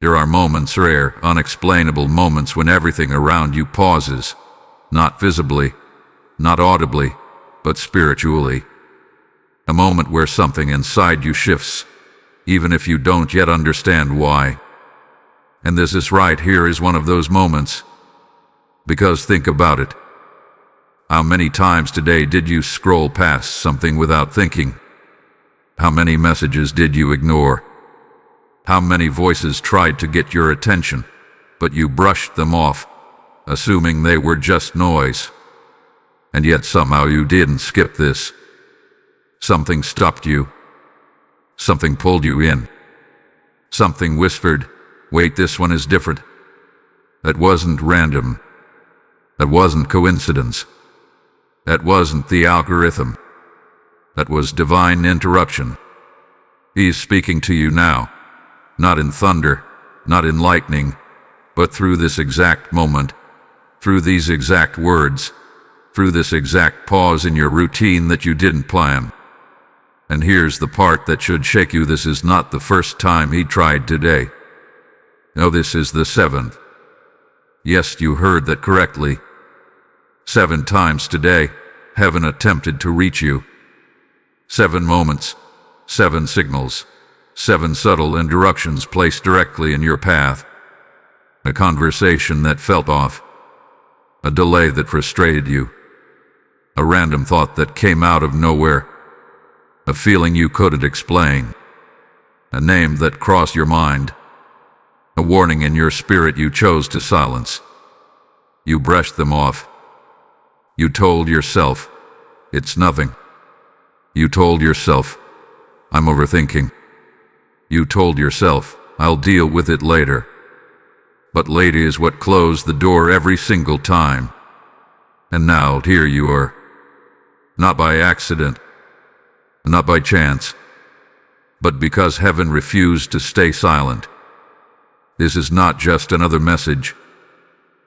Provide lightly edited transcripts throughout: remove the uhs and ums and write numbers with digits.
There are moments, rare, unexplainable moments, when everything around you pauses, not visibly, not audibly, but spiritually. A moment where something inside you shifts, even if you don't yet understand why. And this is right here is one of those moments. Because think about it. How many times today did you scroll past something without thinking? How many messages did you ignore? How many voices tried to get your attention, but you brushed them off, assuming they were just noise? And yet somehow you didn't skip this. Something stopped you. Something pulled you in. Something whispered, "Wait, this one is different." That wasn't random. That wasn't coincidence. That wasn't the algorithm. That was divine interruption. He's speaking to you now, not in thunder, not in lightning, but through this exact moment, through these exact words, through this exact pause in your routine that you didn't plan. And here's the part that should shake you. This is not the first time he tried today. No, this is the 7th. Yes, you heard that correctly. 7 times today, heaven attempted to reach you. 7 moments, 7 signals, 7 subtle interruptions placed directly in your path. A conversation that felt off. A delay that frustrated you. A random thought that came out of nowhere. A feeling you couldn't explain. A name that crossed your mind. A warning in your spirit you chose to silence. You brushed them off. You told yourself, "It's nothing." You told yourself, "I'm overthinking." You told yourself, "I'll deal with it later." But later is what closed the door every single time. And now here you are. Not by accident, not by chance, but because heaven refused to stay silent. This is not just another message.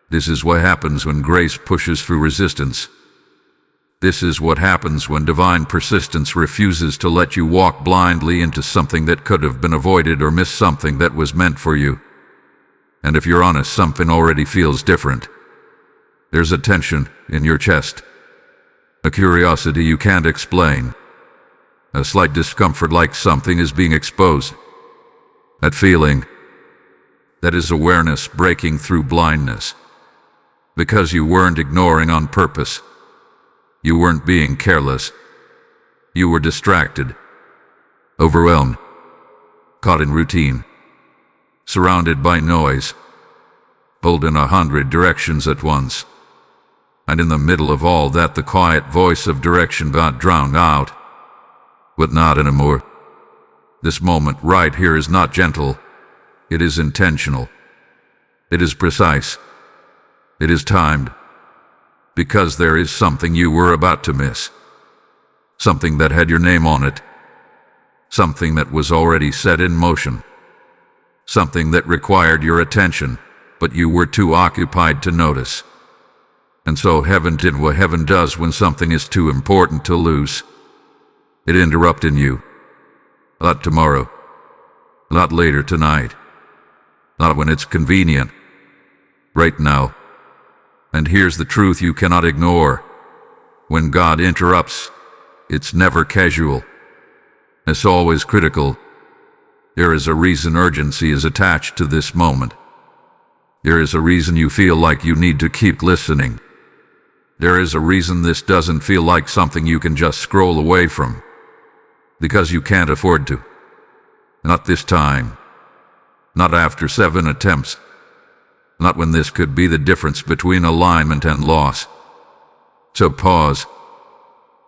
This is what happens when grace pushes through resistance. This is what happens when divine persistence refuses to let you walk blindly into something that could have been avoided or miss something that was meant for you. And if you're honest, something already feels different. There's a tension in your chest, a curiosity you can't explain, a slight discomfort like something is being exposed. That feeling, that is awareness breaking through blindness. Because you weren't ignoring on purpose. You weren't being careless. You were distracted, overwhelmed, caught in routine, surrounded by noise, pulled in 100 directions at once. And in the middle of all that, the quiet voice of direction got drowned out. But not anymore. This moment right here is not gentle. It is intentional. It is precise. It is timed. Because there is something you were about to miss. Something that had your name on it. Something that was already set in motion. Something that required your attention, but you were too occupied to notice. And so heaven did what heaven does when something is too important to lose. It interrupted you. Not tomorrow. Not later tonight. Not when it's convenient. Right now. And here's the truth you cannot ignore. When God interrupts, it's never casual. It's always critical. There is a reason urgency is attached to this moment. There is a reason you feel like you need to keep listening. There is a reason this doesn't feel like something you can just scroll away from. Because you can't afford to. Not this time. Not after 7 attempts. Not when this could be the difference between alignment and loss. So pause.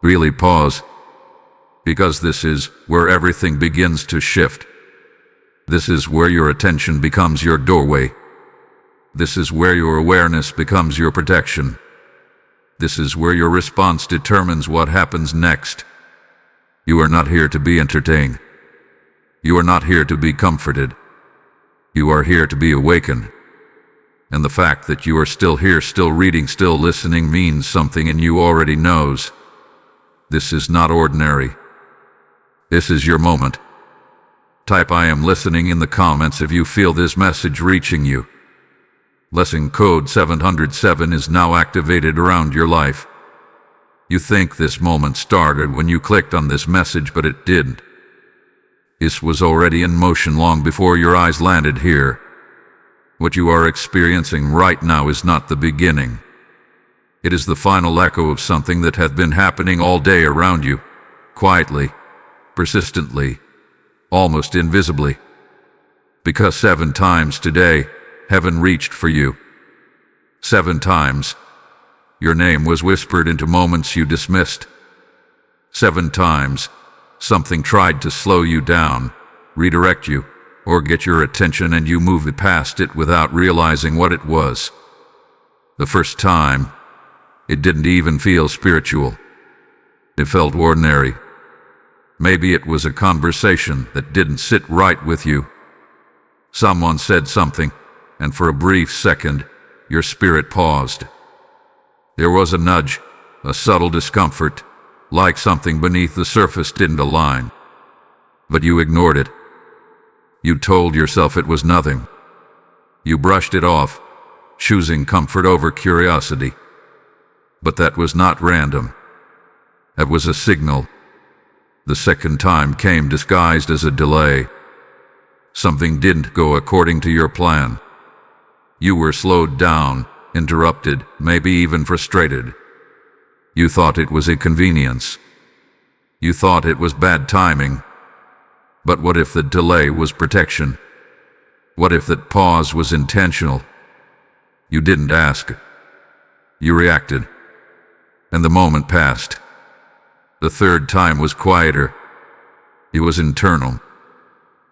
Really pause. Because this is where everything begins to shift. This is where your attention becomes your doorway. This is where your awareness becomes your protection. This is where your response determines what happens next. You are not here to be entertained. You are not here to be comforted. You are here to be awakened. And the fact that you are still here, still reading, still listening means something, and you already knows. This is not ordinary. This is your moment. Type "I am listening" in the comments if you feel this message reaching you. Lesson code 707 is now activated around your life. You think this moment started when you clicked on this message, but it didn't. This was already in motion long before your eyes landed here. What you are experiencing right now is not the beginning. It is the final echo of something that had been happening all day around you, quietly, persistently, almost invisibly. Because 7 times today, heaven reached for you. 7 times, your name was whispered into moments you dismissed. 7 times, something tried to slow you down, redirect you, or get your attention, and you moved past it without realizing what it was. The first time, it didn't even feel spiritual. It felt ordinary. Maybe it was a conversation that didn't sit right with you. Someone said something, and for a brief second, your spirit paused. There was a nudge, a subtle discomfort, like something beneath the surface didn't align. But you ignored it. You told yourself it was nothing. You brushed it off, choosing comfort over curiosity. But that was not random. That was a signal. The second time came disguised as a delay. Something didn't go according to your plan. You were slowed down, interrupted, maybe even frustrated. You thought it was inconvenience. You thought it was bad timing. But what if the delay was protection? What if that pause was intentional? You didn't ask. You reacted. And the moment passed. The third time was quieter. It was internal.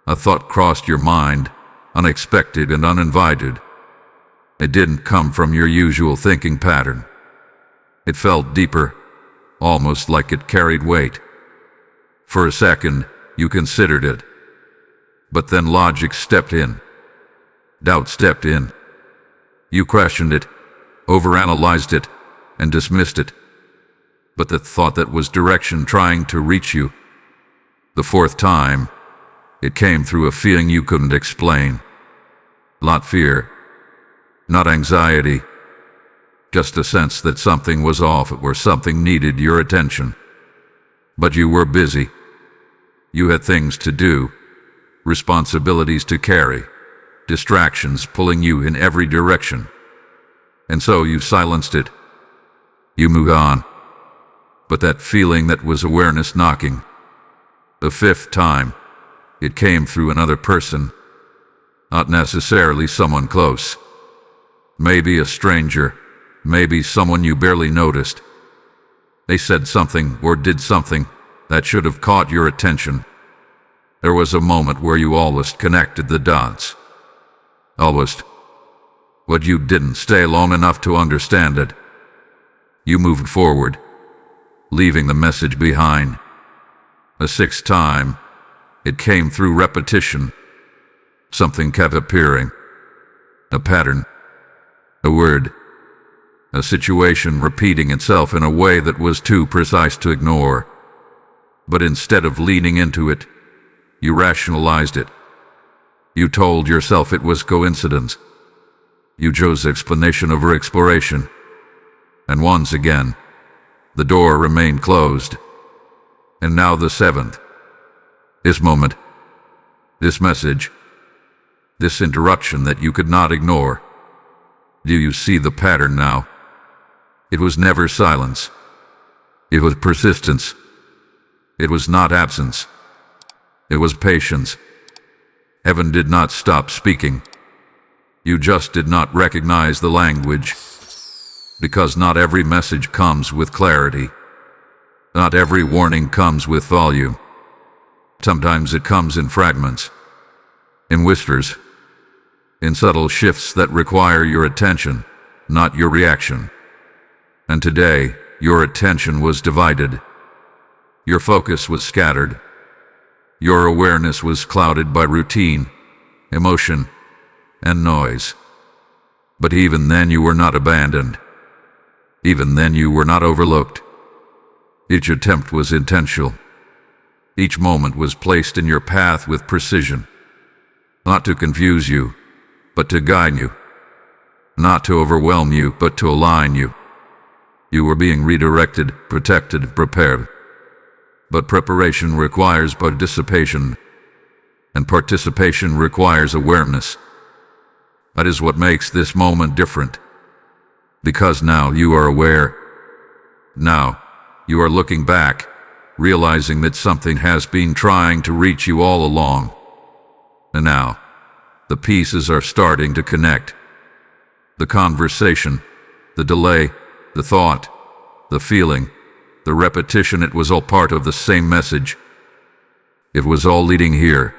A thought crossed your mind, unexpected and uninvited. It didn't come from your usual thinking pattern. It felt deeper, almost like it carried weight. For a second, you considered it. But then logic stepped in. Doubt stepped in. You questioned it, overanalyzed it, and dismissed it. But the thought that was direction trying to reach you. The fourth time, it came through a feeling you couldn't explain. Not fear, not anxiety, just a sense that something was off or something needed your attention. But you were busy. You had things to do, responsibilities to carry, distractions pulling you in every direction. And so you silenced it. You moved on. But that feeling, that was awareness knocking. The fifth time, it came through another person. Not necessarily someone close. Maybe a stranger, maybe someone you barely noticed. They said something or did something that should have caught your attention. There was a moment where you almost connected the dots. Almost. But you didn't stay long enough to understand it. You moved forward, leaving the message behind. A sixth time, it came through repetition. Something kept appearing. A pattern. A word. A situation repeating itself in a way that was too precise to ignore. But instead of leaning into it, you rationalized it. You told yourself it was coincidence. You chose explanation over exploration. And once again, the door remained closed. And now the seventh. This moment. This message. This interruption that you could not ignore. Do you see the pattern now? It was never silence. It was persistence. It was not absence. It was patience. Heaven did not stop speaking. You just did not recognize the language. Because not every message comes with clarity. Not every warning comes with volume. Sometimes it comes in fragments, in whispers, in subtle shifts that require your attention, not your reaction. And today, your attention was divided. Your focus was scattered. Your awareness was clouded by routine, emotion, and noise. But even then you were not abandoned. Even then you were not overlooked. Each attempt was intentional. Each moment was placed in your path with precision, not to confuse you, but to guide you, not to overwhelm you, but to align you. You were being redirected, protected, prepared. But preparation requires participation, and participation requires awareness. That is what makes this moment different. Because now you are aware. Now you are looking back, realizing that something has been trying to reach you all along. And now the pieces are starting to connect. The conversation, the delay, the thought, the feeling, the repetition, it was all part of the same message. It was all leading here.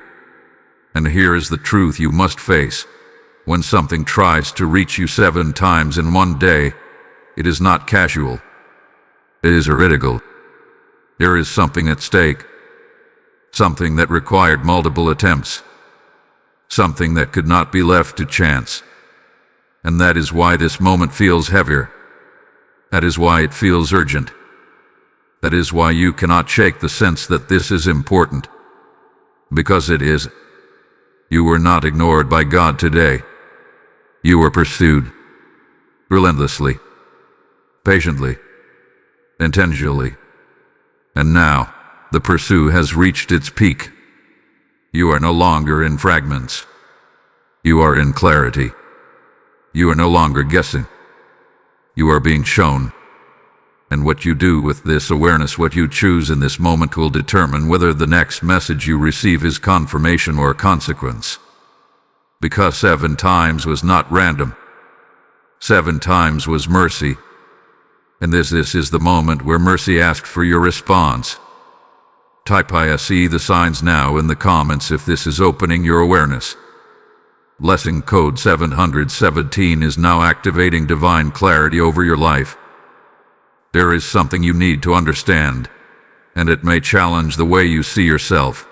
And here is the truth you must face. When something tries to reach you 7 times in one day, it is not casual. It is heretical. There is something at stake. Something that required multiple attempts. Something that could not be left to chance. And that is why this moment feels heavier. That is why it feels urgent. That is why you cannot shake the sense that this is important. Because it is. You were not ignored by God today. You were pursued. Relentlessly. Patiently. Intentionally. And now, the pursuit has reached its peak. You are no longer in fragments. You are in clarity. You are no longer guessing. You are being shown. And what you do with this awareness, what you choose in this moment, will determine whether the next message you receive is confirmation or consequence. Because 7 times was not random. 7 times was mercy. And this is the moment where mercy asked for your response. Type I see the signs now in the comments if this is opening your awareness. Blessing code 717 is now activating divine clarity over your life. There is something you need to understand, and it may challenge the way you see yourself.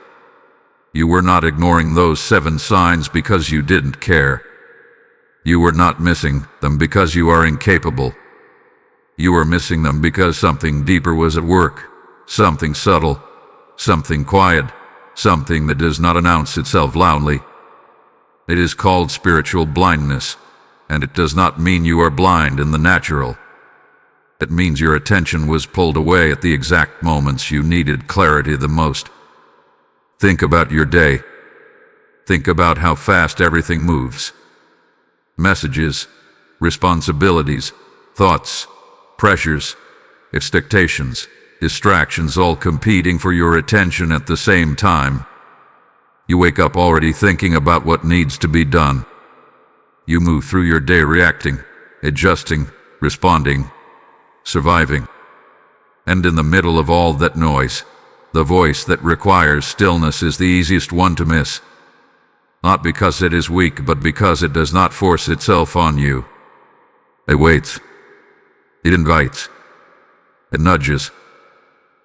You were not ignoring those 7 signs because you didn't care. You were not missing them because you are incapable. You were missing them because something deeper was at work, something subtle, something quiet, something that does not announce itself loudly. It is called spiritual blindness, and it does not mean you are blind in the natural. It means your attention was pulled away at the exact moments you needed clarity the most. Think about your day. Think about how fast everything moves. Messages, responsibilities, thoughts, pressures, expectations, distractions, all competing for your attention at the same time. You wake up already thinking about what needs to be done. You move through your day reacting, adjusting, responding, surviving. And in the middle of all that noise, the voice that requires stillness is the easiest one to miss. Not because it is weak, but because it does not force itself on you. It waits. It invites. It nudges.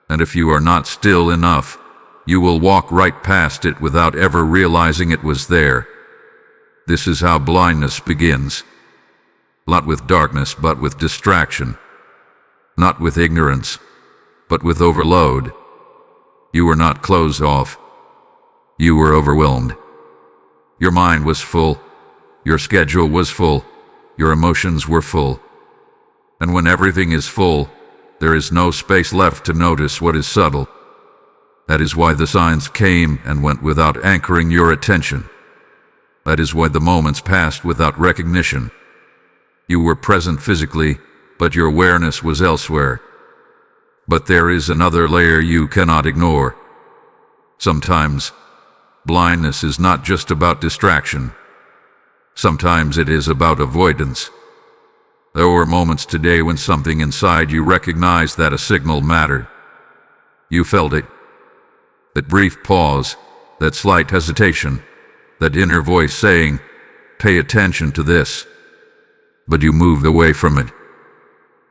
And if you are not still enough, you will walk right past it without ever realizing it was there. This is how blindness begins. Not with darkness, but with distraction. Not with ignorance, but with overload. You were not closed off. You were overwhelmed. Your mind was full. Your schedule was full. Your emotions were full. And when everything is full, there is no space left to notice what is subtle. That is why the signs came and went without anchoring your attention. That is why the moments passed without recognition. You were present physically, but your awareness was elsewhere. But there is another layer you cannot ignore. Sometimes, blindness is not just about distraction. Sometimes it is about avoidance. There were moments today when something inside you recognized that a signal mattered. You felt it. That brief pause, that slight hesitation, that inner voice saying, "Pay attention to this." But you moved away from it.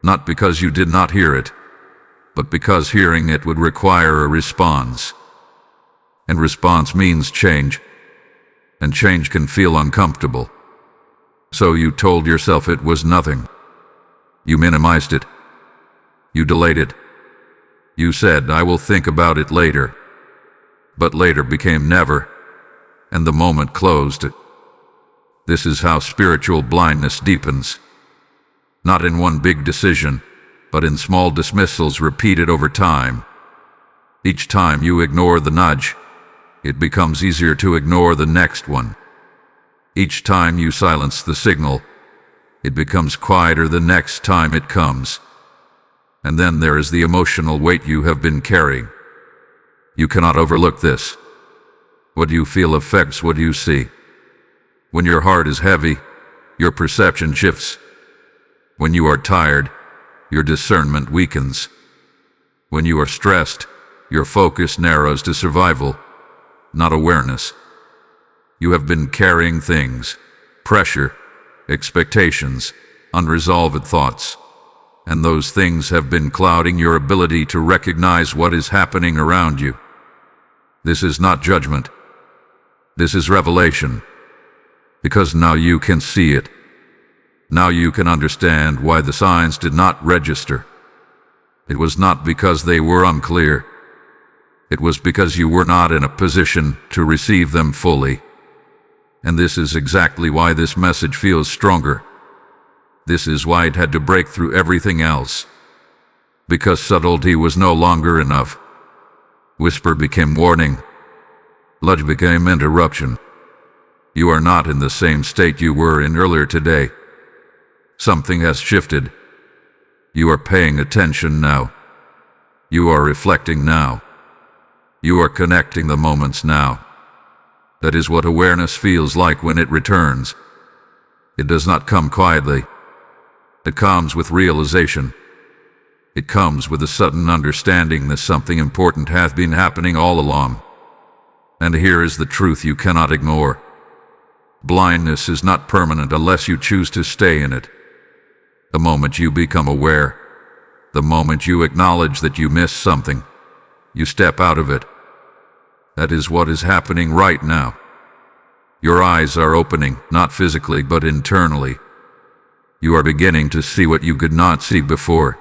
Not because you did not hear it, but because hearing it would require a response. And response means change. And change can feel uncomfortable. So you told yourself it was nothing. You minimized it. You delayed it. You said, "I will think about it later." but later became never, and the moment closed. This is how spiritual blindness deepens. Not in one big decision, but in small dismissals repeated over time. Each time you ignore the nudge, it becomes easier to ignore the next one. Each time you silence the signal, it becomes quieter the next time it comes. And then there is the emotional weight you have been carrying. You cannot overlook this. What you feel affects what you see. When your heart is heavy, your perception shifts. When you are tired, your discernment weakens. When you are stressed, your focus narrows to survival, not awareness. You have been carrying things, pressure, expectations, unresolved thoughts, and those things have been clouding your ability to recognize what is happening around you. This is not judgment. This is revelation. Because now you can see it. Now you can understand why the signs did not register. It was not because they were unclear. It was because you were not in a position to receive them fully. And this is exactly why this message feels stronger. This is why it had to break through everything else. Because subtlety was no longer enough. Whisper became warning. Nudge became interruption. You are not in the same state you were in earlier today. Something has shifted. You are paying attention now. You are reflecting now. You are connecting the moments now. That is what awareness feels like when it returns. It does not come quietly. It comes with realization. It comes with a sudden understanding that something important has been happening all along. And here is the truth you cannot ignore. Blindness is not permanent unless you choose to stay in it. The moment you become aware, the moment you acknowledge that you missed something, you step out of it. That is what is happening right now. Your eyes are opening, not physically but internally. You are beginning to see what you could not see before.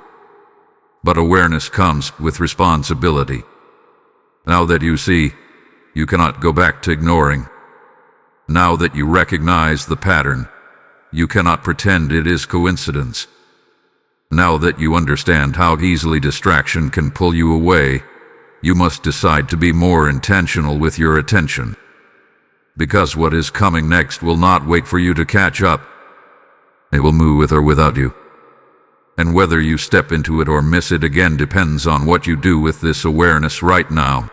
But awareness comes with responsibility. Now that you see, you cannot go back to ignoring. Now that you recognize the pattern, you cannot pretend it is coincidence. Now that you understand how easily distraction can pull you away, you must decide to be more intentional with your attention. Because what is coming next will not wait for you to catch up. It will move with or without you. And whether you step into it or miss it again depends on what you do with this awareness right now.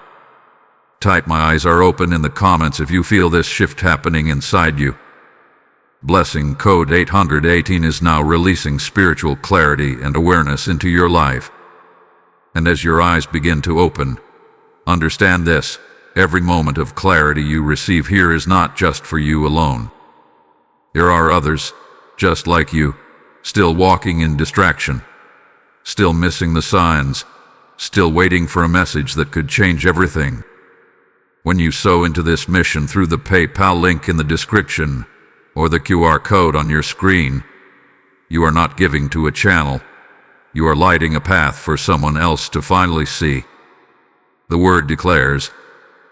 Type "My eyes are open" in the comments if you feel this shift happening inside you. Blessing code 818 is now releasing spiritual clarity and awareness into your life. And as your eyes begin to open, understand this: every moment of clarity you receive here is not just for you alone. There are others, just like you, still walking in distraction, still missing the signs, still waiting for a message that could change everything. When you sow into this mission through the PayPal link in the description, or the QR code on your screen, you are not giving to a channel. You are lighting a path for someone else to finally see. The word declares,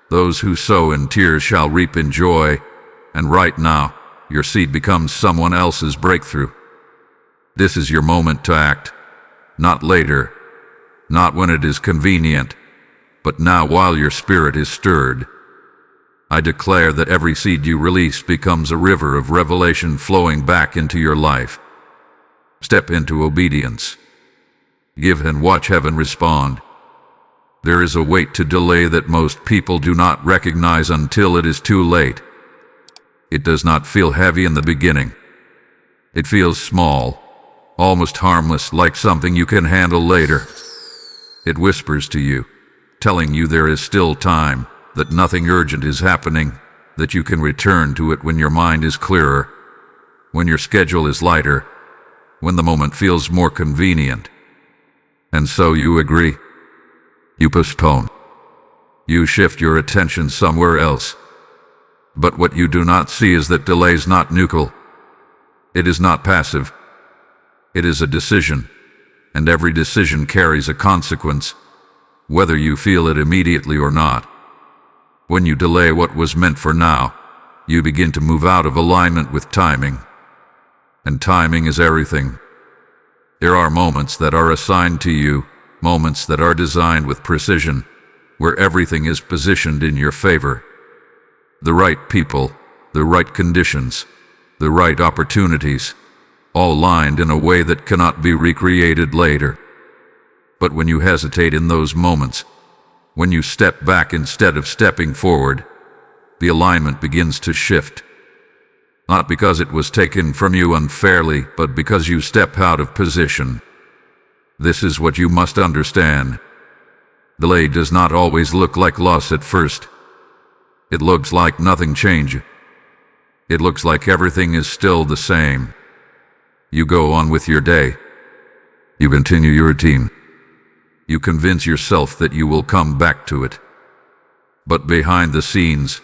"Those who sow in tears shall reap in joy," and right now, your seed becomes someone else's breakthrough. This is your moment to act, not later, not when it is convenient, but now while your spirit is stirred. I declare that every seed you release becomes a river of revelation flowing back into your life. Step into obedience. Give and watch heaven respond. There is a weight to delay that most people do not recognize until it is too late. It does not feel heavy in the beginning. It feels small, almost harmless, like something you can handle later. It whispers to you, telling you there is still time, that nothing urgent is happening, that you can return to it when your mind is clearer, when your schedule is lighter, when the moment feels more convenient. And so you agree. You postpone. You shift your attention somewhere else. But what you do not see is that delay is not neutral. It is not passive. It is a decision, and every decision carries a consequence, whether you feel it immediately or not. When you delay what was meant for now, you begin to move out of alignment with timing. And timing is everything. There are moments that are assigned to you, moments that are designed with precision, where everything is positioned in your favor. The right people, the right conditions, the right opportunities, all aligned in a way that cannot be recreated later. But when you hesitate in those moments, when you step back instead of stepping forward, the alignment begins to shift. Not because it was taken from you unfairly, but because you step out of position. This is what you must understand. Delay does not always look like loss at first. It looks like nothing changed. It looks like everything is still the same. You go on with your day. You continue your routine. You convince yourself that you will come back to it. But behind the scenes,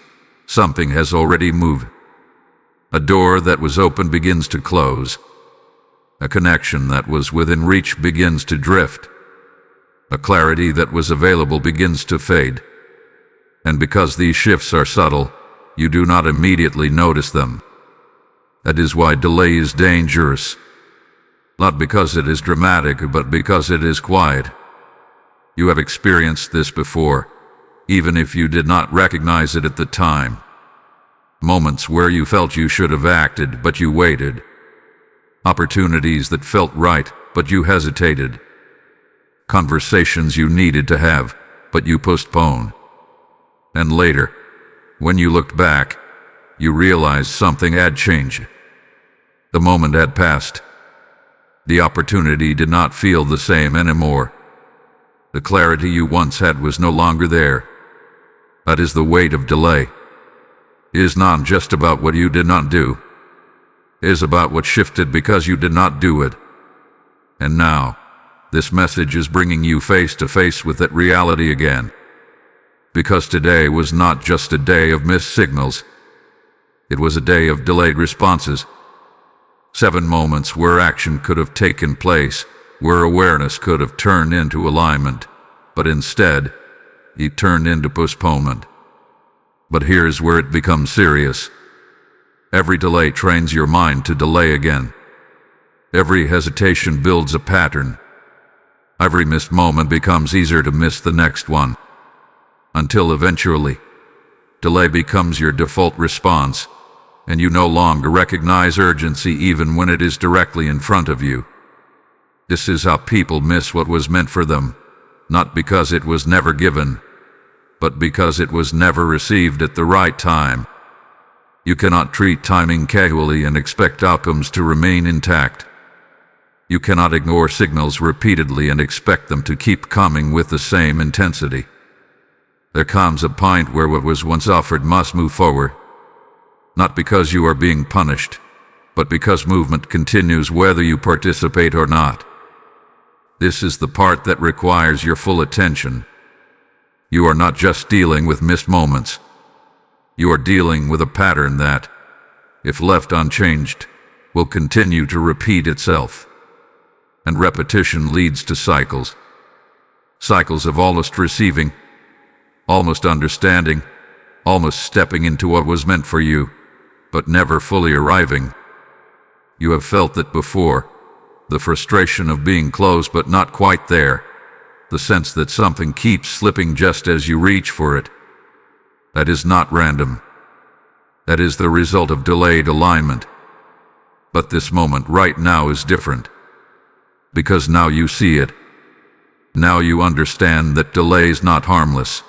something has already moved. A door that was open begins to close. A connection that was within reach begins to drift. A clarity that was available begins to fade. And because these shifts are subtle, you do not immediately notice them. That is why delay is dangerous. Not because it is dramatic, but because it is quiet. You have experienced this before, even if you did not recognize it at the time. Moments where you felt you should have acted, but you waited. Opportunities that felt right, but you hesitated. Conversations you needed to have, but you postponed. And later, when you looked back, you realized something had changed. The moment had passed. The opportunity did not feel the same anymore. The clarity you once had was no longer there. That is the weight of delay. It is not just about what you did not do. It is about what shifted because you did not do it. And now, this message is bringing you face to face with that reality again. Because today was not just a day of missed signals. It was a day of delayed responses. 7 moments where action could have taken place, where awareness could have turned into alignment, but instead, it turned into postponement. But here's where it becomes serious. Every delay trains your mind to delay again. Every hesitation builds a pattern. Every missed moment becomes easier to miss the next one. Until eventually, delay becomes your default response, and you no longer recognize urgency even when it is directly in front of you. This is how people miss what was meant for them, not because it was never given, but because it was never received at the right time. You cannot treat timing casually and expect outcomes to remain intact. You cannot ignore signals repeatedly and expect them to keep coming with the same intensity. There comes a point where what was once offered must move forward, not because you are being punished, but because movement continues whether you participate or not. This is the part that requires your full attention. You are not just dealing with missed moments. You are dealing with a pattern that, if left unchanged, will continue to repeat itself. And repetition leads to cycles. Cycles of almost receiving, almost understanding, almost stepping into what was meant for you, but never fully arriving. You have felt that before. The frustration of being close but not quite there. The sense that something keeps slipping just as you reach for it. That is not random. That is the result of delayed alignment. But this moment right now is different. Because now you see it. Now you understand that delay is not harmless.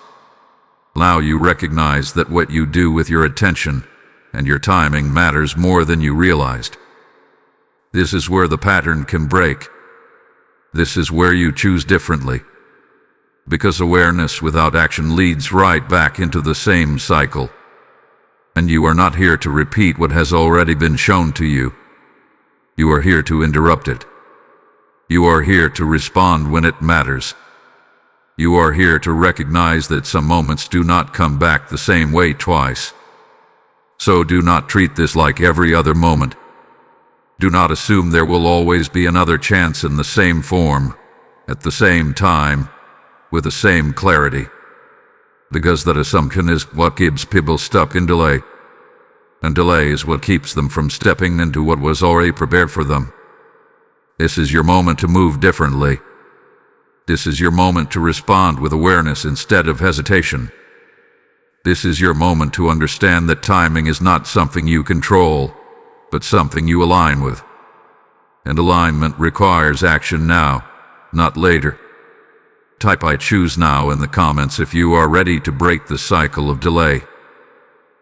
Now you recognize that what you do with your attention and your timing matters more than you realized. This is where the pattern can break. This is where you choose differently. Because awareness without action leads right back into the same cycle. And you are not here to repeat what has already been shown to you. You are here to interrupt it. You are here to respond when it matters. You are here to recognize that some moments do not come back the same way twice. So do not treat this like every other moment. Do not assume there will always be another chance in the same form, at the same time, with the same clarity. because that assumption is what keeps people stuck in delay, and delay is what keeps them from stepping into what was already prepared for them. This is your moment to move differently. This is your moment to respond with awareness instead of hesitation. This is your moment to understand that timing is not something you control, but something you align with. And alignment requires action now, not later. Type "I choose now" in the comments if you are ready to break the cycle of delay.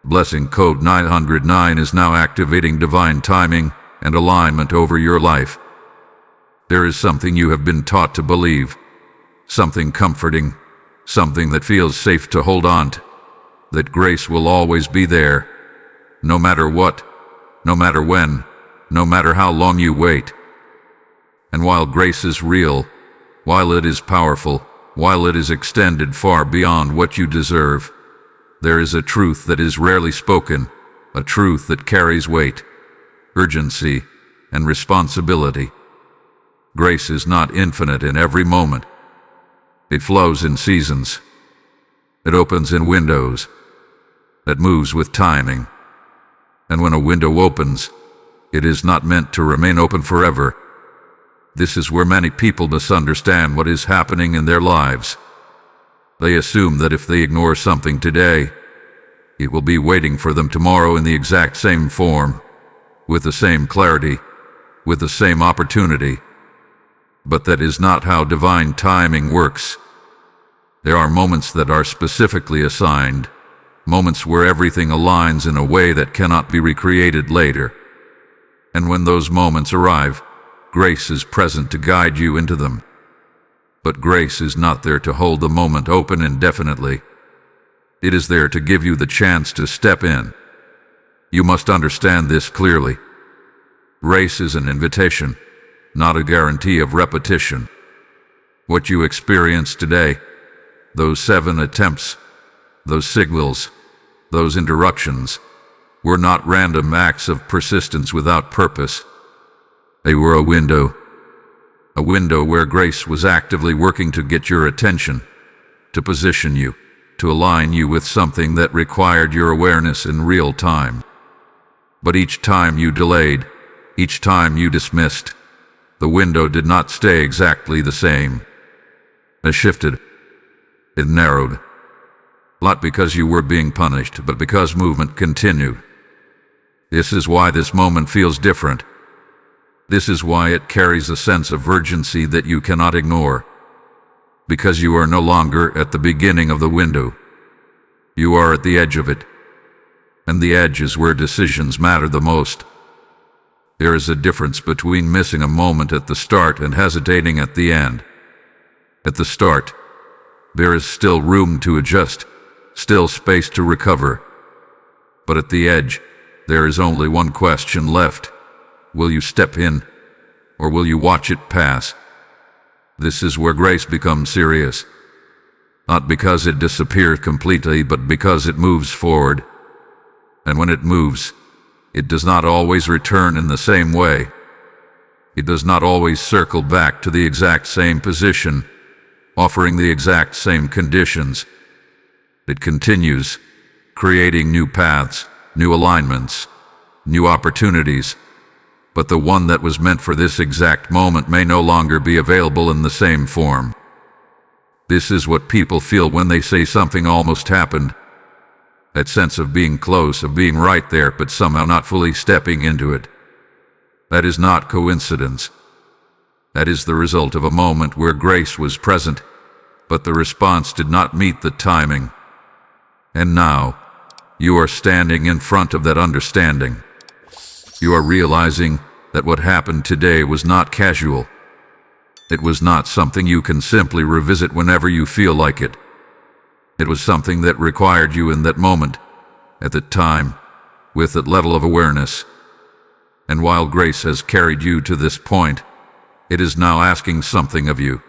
Blessing code 909 is now activating divine timing and alignment over your life. There is something you have been taught to believe, something comforting, something that feels safe to hold on to, that grace will always be there, no matter what, no matter when, no matter how long you wait. And while grace is real, while it is powerful, while it is extended far beyond what you deserve, there is a truth that is rarely spoken, a truth that carries weight, urgency, and responsibility. Grace is not infinite in every moment. It flows in seasons. It opens in windows. It moves with timing. And when a window opens, it is not meant to remain open forever. This is where many people misunderstand what is happening in their lives. They assume that if they ignore something today, it will be waiting for them tomorrow in the exact same form, with the same clarity, with the same opportunity. But that is not how divine timing works. There are moments that are specifically assigned, moments where everything aligns in a way that cannot be recreated later. And when those moments arrive, grace is present to guide you into them. But grace is not there to hold the moment open indefinitely. It is there to give you the chance to step in. You must understand this clearly. Grace is an invitation, not a guarantee of repetition. What you experience today, those 7 attempts, those signals, those interruptions, were not random acts of persistence without purpose. They were a window where grace was actively working to get your attention, to position you, to align you with something that required your awareness in real time. But each time you delayed, each time you dismissed, the window did not stay exactly the same. It shifted. It narrowed. Not because you were being punished, but because movement continued. This is why this moment feels different. This is why it carries a sense of urgency that you cannot ignore. Because you are no longer at the beginning of the window. You are at the edge of it. And the edge is where decisions matter the most. There is a difference between missing a moment at the start and hesitating at the end. At the start, there is still room to adjust, still space to recover. But at the edge, there is only one question left. Will you step in, or will you watch it pass? This is where grace becomes serious. Not because it disappears completely, but because it moves forward. And when it moves, it does not always return in the same way. It does not always circle back to the exact same position, offering the exact same conditions. It continues, creating new paths, new alignments, new opportunities. But the one that was meant for this exact moment may no longer be available in the same form. This is what people feel when they say something almost happened. That sense of being close, of being right there, but somehow not fully stepping into it. That is not coincidence. That is the result of a moment where grace was present, but the response did not meet the timing. And now, you are standing in front of that understanding. You are realizing that what happened today was not casual. It was not something you can simply revisit whenever you feel like it. It was something that required you in that moment, at that time, with that level of awareness. And while grace has carried you to this point, it is now asking something of you.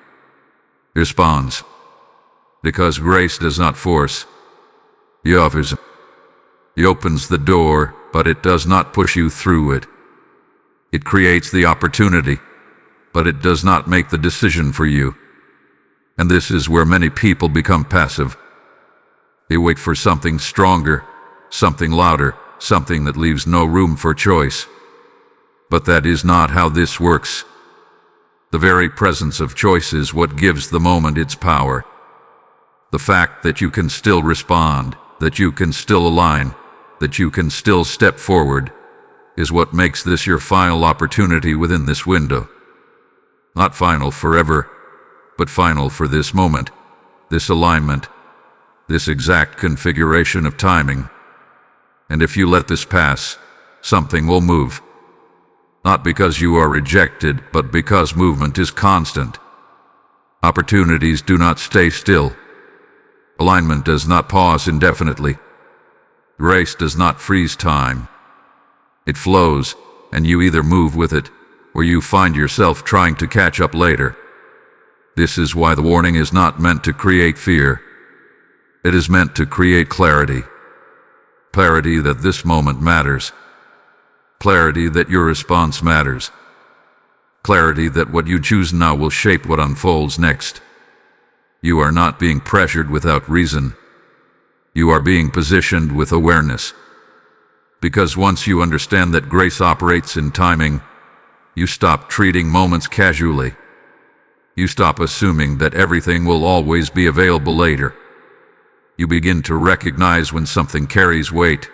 Responds. Because grace does not force. It offers. It opens the door, but it does not push you through it. It creates the opportunity, but it does not make the decision for you. And this is where many people become passive. They wait for something stronger, something louder, something that leaves no room for choice. But that is not how this works. The very presence of choice is what gives the moment its power. The fact that you can still respond, that you can still align, that you can still step forward, is what makes this your final opportunity within this window. Not final forever, but final for this moment, this alignment, this exact configuration of timing. And if you let this pass, something will move. Not because you are rejected, but because movement is constant. Opportunities do not stay still. Alignment does not pause indefinitely. Grace does not freeze time. It flows, and you either move with it, or you find yourself trying to catch up later. This is why the warning is not meant to create fear. It is meant to create clarity. Clarity that this moment matters. Clarity that your response matters. Clarity that what you choose now will shape what unfolds next. You are not being pressured without reason. You are being positioned with awareness. Because once you understand that grace operates in timing, you stop treating moments casually. You stop assuming that everything will always be available later. You begin to recognize when something carries weight,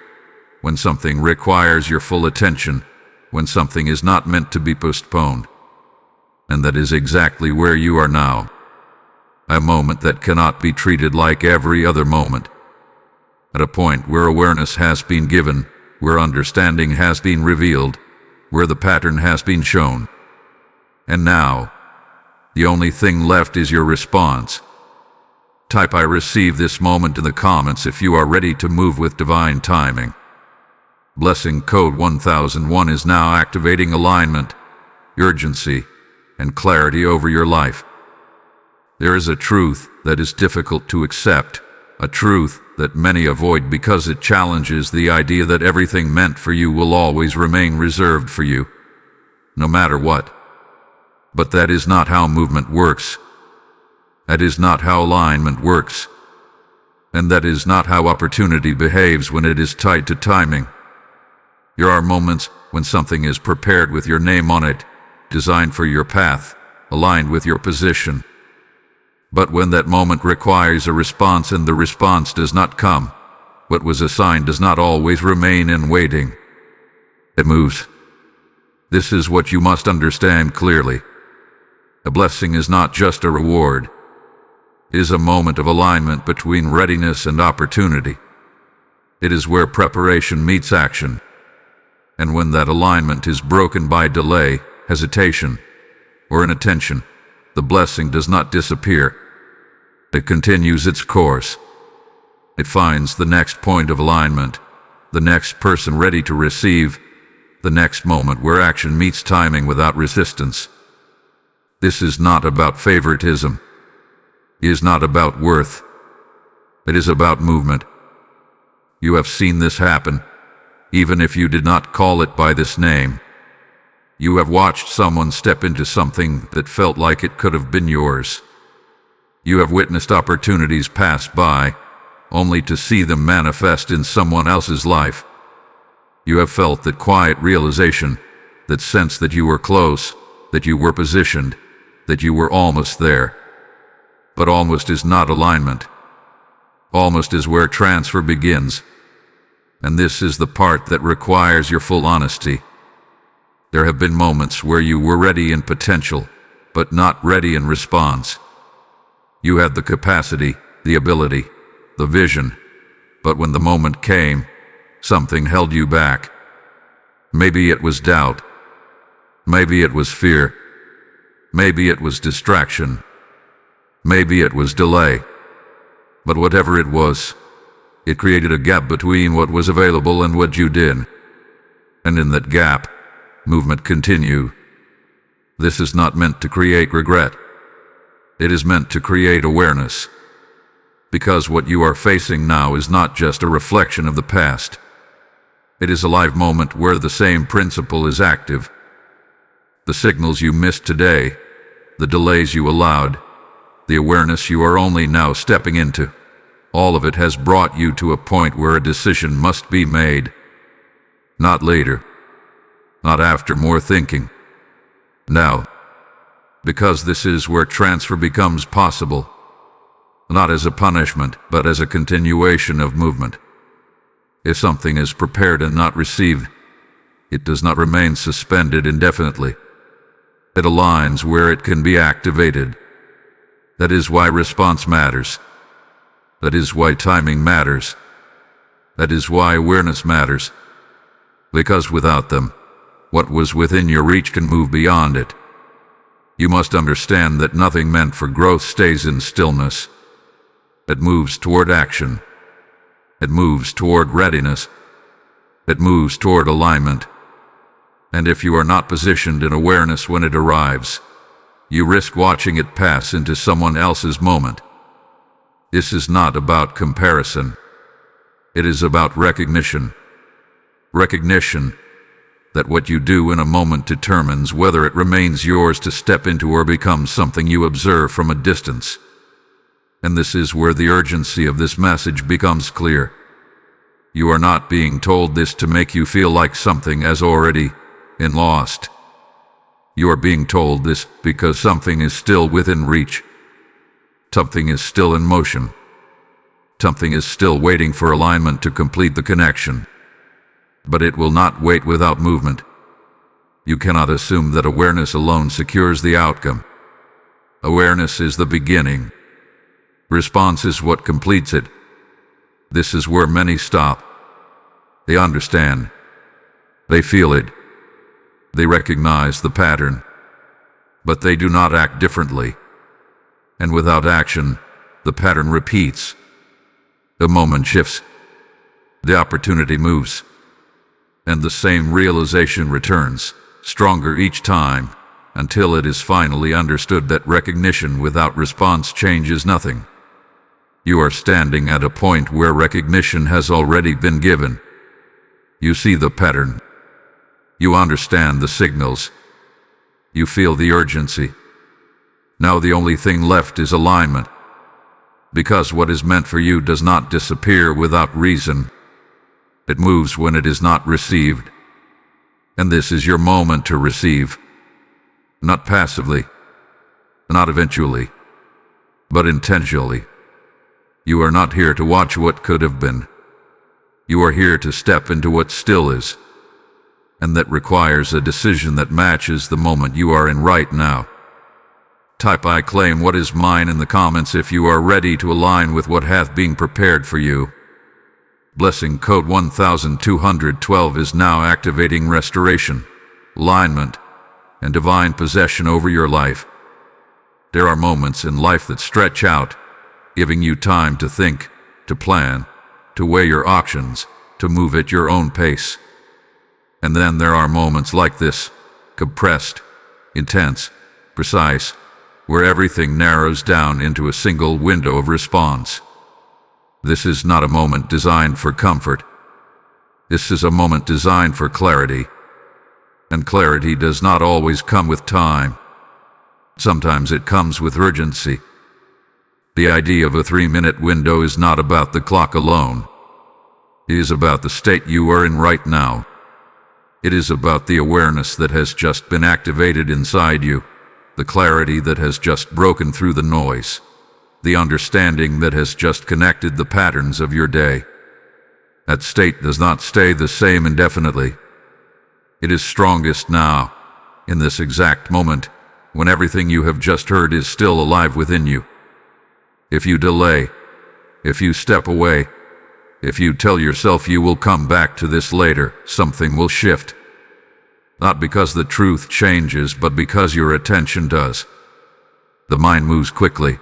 when something requires your full attention, when something is not meant to be postponed. And that is exactly where you are now. A moment that cannot be treated like every other moment. At a point where awareness has been given, where understanding has been revealed, where the pattern has been shown. And now, the only thing left is your response. Type "I receive this moment" in the comments if you are ready to move with divine timing. Blessing code 1001 is now activating alignment, urgency, and clarity over your life. There is a truth that is difficult to accept, a truth that many avoid because it challenges the idea that everything meant for you will always remain reserved for you, no matter what. But that is not how movement works. That is not how alignment works. And that is not how opportunity behaves when it is tied to timing. There are moments when something is prepared with your name on it, designed for your path, aligned with your position. But when that moment requires a response and the response does not come, what was assigned does not always remain in waiting. It moves. This is what you must understand clearly. A blessing is not just a reward. It is a moment of alignment between readiness and opportunity. It is where preparation meets action. And when that alignment is broken by delay, hesitation, or inattention, the blessing does not disappear. It continues its course. It finds the next point of alignment, the next person ready to receive, the next moment where action meets timing without resistance. This is not about favoritism. It is not about worth. It is about movement. You have seen this happen, even if you did not call it by this name. You have watched someone step into something that felt like it could have been yours. You have witnessed opportunities pass by, only to see them manifest in someone else's life. You have felt that quiet realization, that sense that you were close, that you were positioned, that you were almost there. But almost is not alignment. Almost is where transfer begins. And this is the part that requires your full honesty. There have been moments where you were ready in potential, but not ready in response. You had the capacity, the ability, the vision, but when the moment came, something held you back. Maybe it was doubt. Maybe it was fear. Maybe it was distraction. Maybe it was delay. But whatever it was, it created a gap between what was available and what you did. And in that gap, movement continued. This is not meant to create regret. It is meant to create awareness. Because what you are facing now is not just a reflection of the past. It is a live moment where the same principle is active. The signals you missed today, the delays you allowed, the awareness you are only now stepping into. all of it has brought you to a point where a decision must be made. Not later. Not after more thinking. Now. Because this is where transfer becomes possible. Not as a punishment, but as a continuation of movement. If something is prepared and not received, it does not remain suspended indefinitely. It aligns where it can be activated. That is why response matters. That is why timing matters. That is why awareness matters. Because without them, what was within your reach can move beyond it. You must understand that nothing meant for growth stays in stillness. It moves toward action. It moves toward readiness. It moves toward alignment. And if you are not positioned in awareness when it arrives, you risk watching it pass into someone else's moment. This is not about comparison. It is about recognition. Recognition that what you do in a moment determines whether it remains yours to step into or becomes something you observe from a distance. And this is where the urgency of this message becomes clear. You are not being told this to make you feel like something has already been lost. You are being told this because something is still within reach. Something is still in motion. Something is still waiting for alignment to complete the connection. But it will not wait without movement. You cannot assume that awareness alone secures the outcome. Awareness is the beginning. Response is what completes it. This is where many stop. They understand. They feel it. They recognize the pattern. But they do not act differently. And without action, the pattern repeats. The moment shifts. The opportunity moves. And the same realization returns, stronger each time, until it is finally understood that recognition without response changes nothing. You are standing at a point where recognition has already been given. You see the pattern. You understand the signals. You feel the urgency. Now the only thing left is alignment. Because what is meant for you does not disappear without reason. It moves when it is not received. And this is your moment to receive. Not passively, not eventually, but intentionally. You are not here to watch what could have been. You are here to step into what still is. And that requires a decision that matches the moment you are in right now. Type "I claim what is mine" in the comments if you are ready to align with what hath been prepared for you. Blessing code 1212 is now activating restoration, alignment, and divine possession over your life. There are moments in life that stretch out, giving you time to think, to plan, to weigh your options, to move at your own pace. And then there are moments like this, compressed, intense, precise, where everything narrows down into a single window of response. This is not a moment designed for comfort. This is a moment designed for clarity. And clarity does not always come with time. Sometimes it comes with urgency. The idea of a 3-minute window is not about the clock alone. It is about the state you are in right now. It is about the awareness that has just been activated inside you, the clarity that has just broken through the noise, the understanding that has just connected the patterns of your day. That state does not stay the same indefinitely. It is strongest now, in this exact moment, when everything you have just heard is still alive within you. If you delay, if you step away, if you tell yourself you will come back to this later, something will shift. Not because the truth changes, but because your attention does. The mind moves quickly.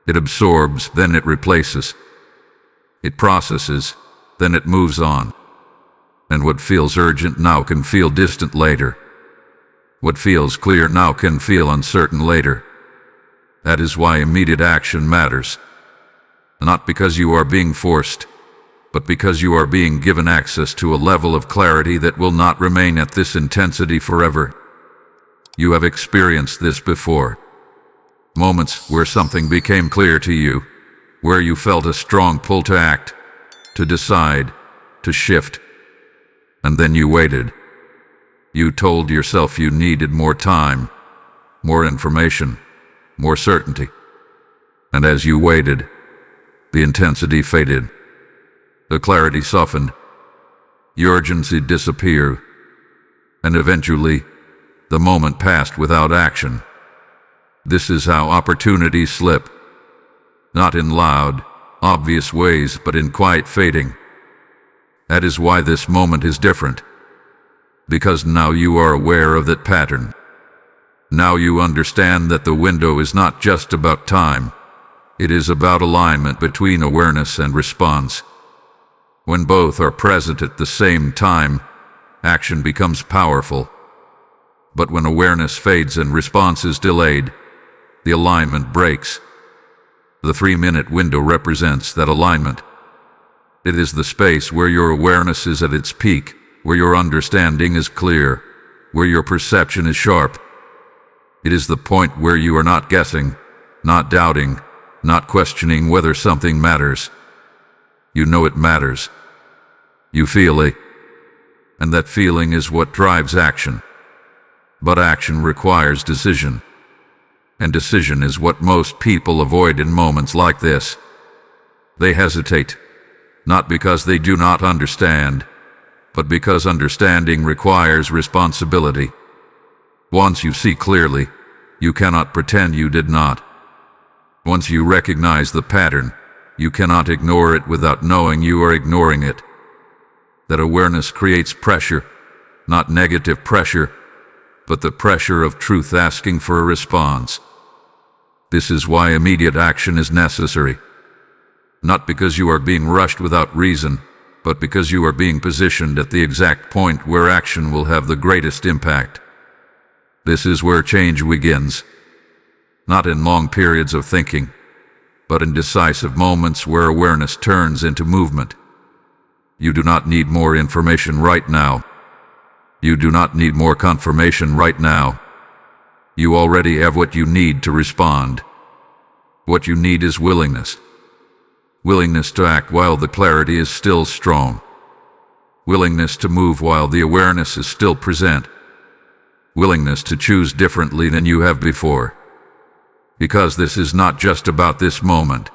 It absorbs, then it replaces. It processes, then it moves on. And what feels urgent now can feel distant later. What feels clear now can feel uncertain later. That is why immediate action matters. Not because you are being forced, but because you are being given access to a level of clarity that will not remain at this intensity forever. You have experienced this before. Moments where something became clear to you, where you felt a strong pull to act, to decide, to shift. And then you waited. You told yourself you needed more time, more information, more certainty. And as you waited, the intensity faded. The clarity softened. The urgency disappeared. And eventually, the moment passed without action. This is how opportunities slip. Not in loud, obvious ways, but in quiet fading. That is why this moment is different. Because now you are aware of that pattern. Now you understand that the window is not just about time. It is about alignment between awareness and response. When both are present at the same time, action becomes powerful. But when awareness fades and response is delayed, the alignment breaks. The 3-minute window represents that alignment. It is the space where your awareness is at its peak, where your understanding is clear, where your perception is sharp. It is the point where you are not guessing, not doubting, not questioning whether something matters. You know it matters. You feel it. And that feeling is what drives action. But action requires decision. And decision is what most people avoid in moments like this. They hesitate, not because they do not understand, but because understanding requires responsibility. Once you see clearly, you cannot pretend you did not. Once you recognize the pattern, you cannot ignore it without knowing you are ignoring it. That awareness creates pressure, not negative pressure, but the pressure of truth asking for a response. This is why immediate action is necessary. Not because you are being rushed without reason, but because you are being positioned at the exact point where action will have the greatest impact. This is where change begins. Not in long periods of thinking, but in decisive moments where awareness turns into movement. You do not need more information right now. You do not need more confirmation right now. You already have what you need to respond. What you need is willingness. Willingness to act while the clarity is still strong. Willingness to move while the awareness is still present. Willingness to choose differently than you have before. Because this is not just about this moment.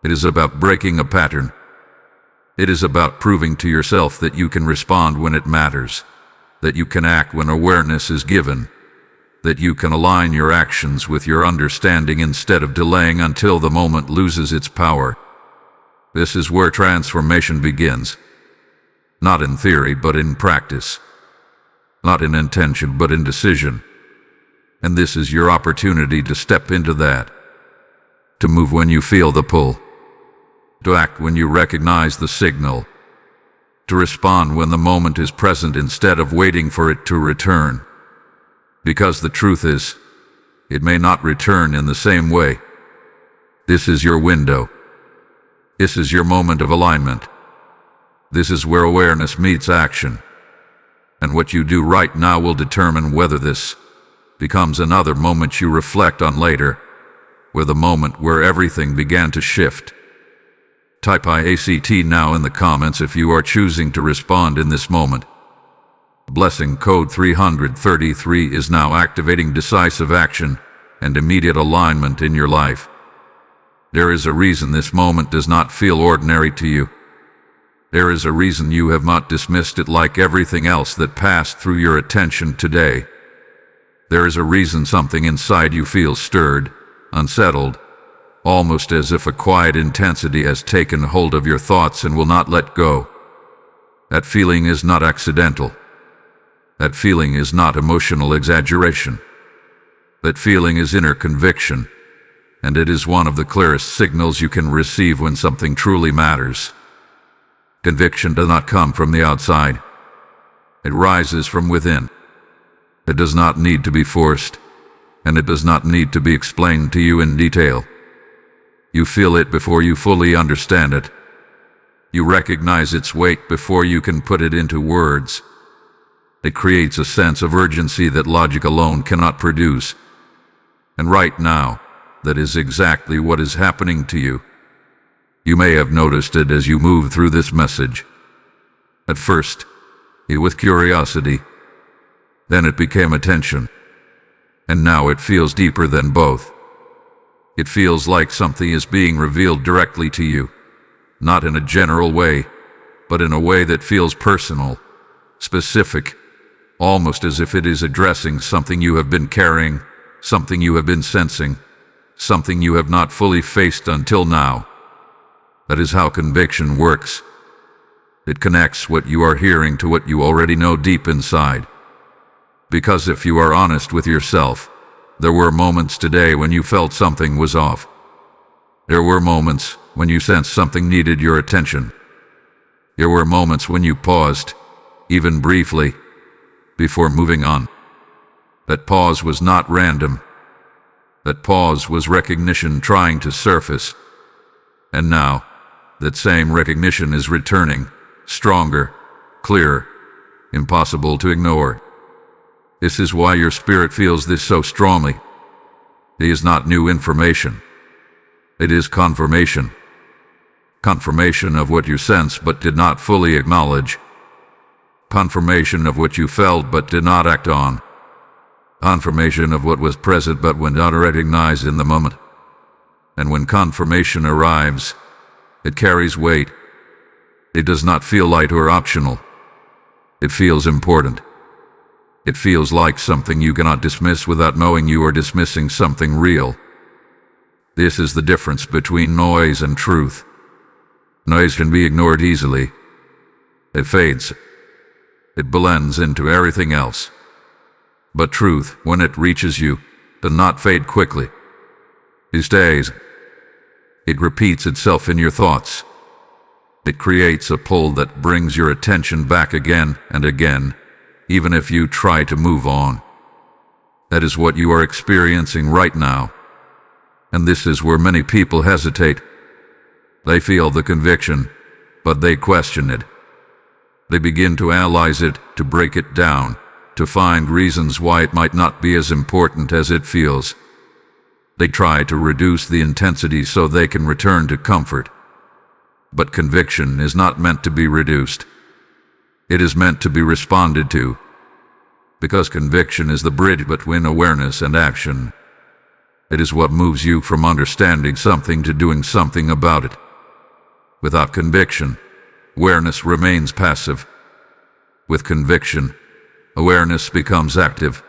It is about breaking a pattern. It is about proving to yourself that you can respond when it matters, that you can act when awareness is given, that you can align your actions with your understanding instead of delaying until the moment loses its power. This is where transformation begins. Not in theory, but in practice. Not in intention, but in decision. And this is your opportunity to step into that. To move when you feel the pull. To act when you recognize the signal. To respond when the moment is present instead of waiting for it to return. Because the truth is, it may not return in the same way. This is your window. This is your moment of alignment. This is where awareness meets action. And what you do right now will determine whether this becomes another moment you reflect on later, or the moment where everything began to shift. Type IACT now in the comments if you are choosing to respond in this moment. Blessing code 333 is now activating decisive action and immediate alignment in your life. There is a reason this moment does not feel ordinary to you. There is a reason you have not dismissed it like everything else that passed through your attention today. There is a reason something inside you feels stirred, unsettled, almost as if a quiet intensity has taken hold of your thoughts and will not let go. That feeling is not accidental. That feeling is not emotional exaggeration. That feeling is inner conviction, and it is one of the clearest signals you can receive when something truly matters. Conviction does not come from the outside. It rises from within. It does not need to be forced, and it does not need to be explained to you in detail. You feel it before you fully understand it. You recognize its weight before you can put it into words. It creates a sense of urgency that logic alone cannot produce. And right now, that is exactly what is happening to you. You may have noticed it as you move through this message. At first, with curiosity, then it became attention, and now it feels deeper than both. It feels like something is being revealed directly to you, not in a general way, but in a way that feels personal, specific, almost as if it is addressing something you have been carrying, something you have been sensing, something you have not fully faced until now. That is how conviction works. It connects what you are hearing to what you already know deep inside. Because if you are honest with yourself, there were moments today when you felt something was off. There were moments when you sensed something needed your attention. There were moments when you paused, even briefly, before moving on. That pause was not random. That pause was recognition trying to surface. And now, that same recognition is returning, stronger, clearer, impossible to ignore. This is why your spirit feels this so strongly. It is not new information. It is confirmation. Confirmation of what you sense but did not fully acknowledge. Confirmation of what you felt but did not act on. Confirmation of what was present but went unrecognized in the moment. And when confirmation arrives, it carries weight. It does not feel light or optional. It feels important. It feels like something you cannot dismiss without knowing you are dismissing something real. This is the difference between noise and truth. Noise can be ignored easily. It fades. It blends into everything else. But truth, when it reaches you, does not fade quickly. It stays. It repeats itself in your thoughts. It creates a pull that brings your attention back again and again, even if you try to move on. That is what you are experiencing right now. And this is where many people hesitate. They feel the conviction, but they question it. They begin to analyze it, to break it down, to find reasons why it might not be as important as it feels. They try to reduce the intensity so they can return to comfort. But conviction is not meant to be reduced. It is meant to be responded to. Because conviction is the bridge between awareness and action. It is what moves you from understanding something to doing something about it. Without conviction, awareness remains passive. With conviction, awareness becomes active.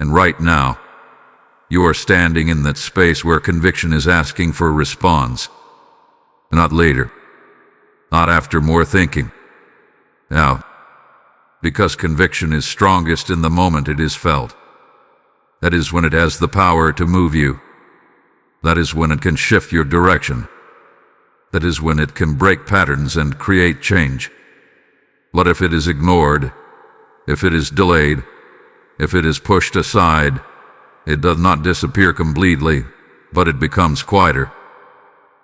And right now, you are standing in that space where conviction is asking for a response. Not later. Not after more thinking. Now. Because conviction is strongest in the moment it is felt. That is when it has the power to move you. That is when it can shift your direction. That is when it can break patterns and create change. But if it is ignored, if it is delayed, if it is pushed aside, it does not disappear completely, but it becomes quieter.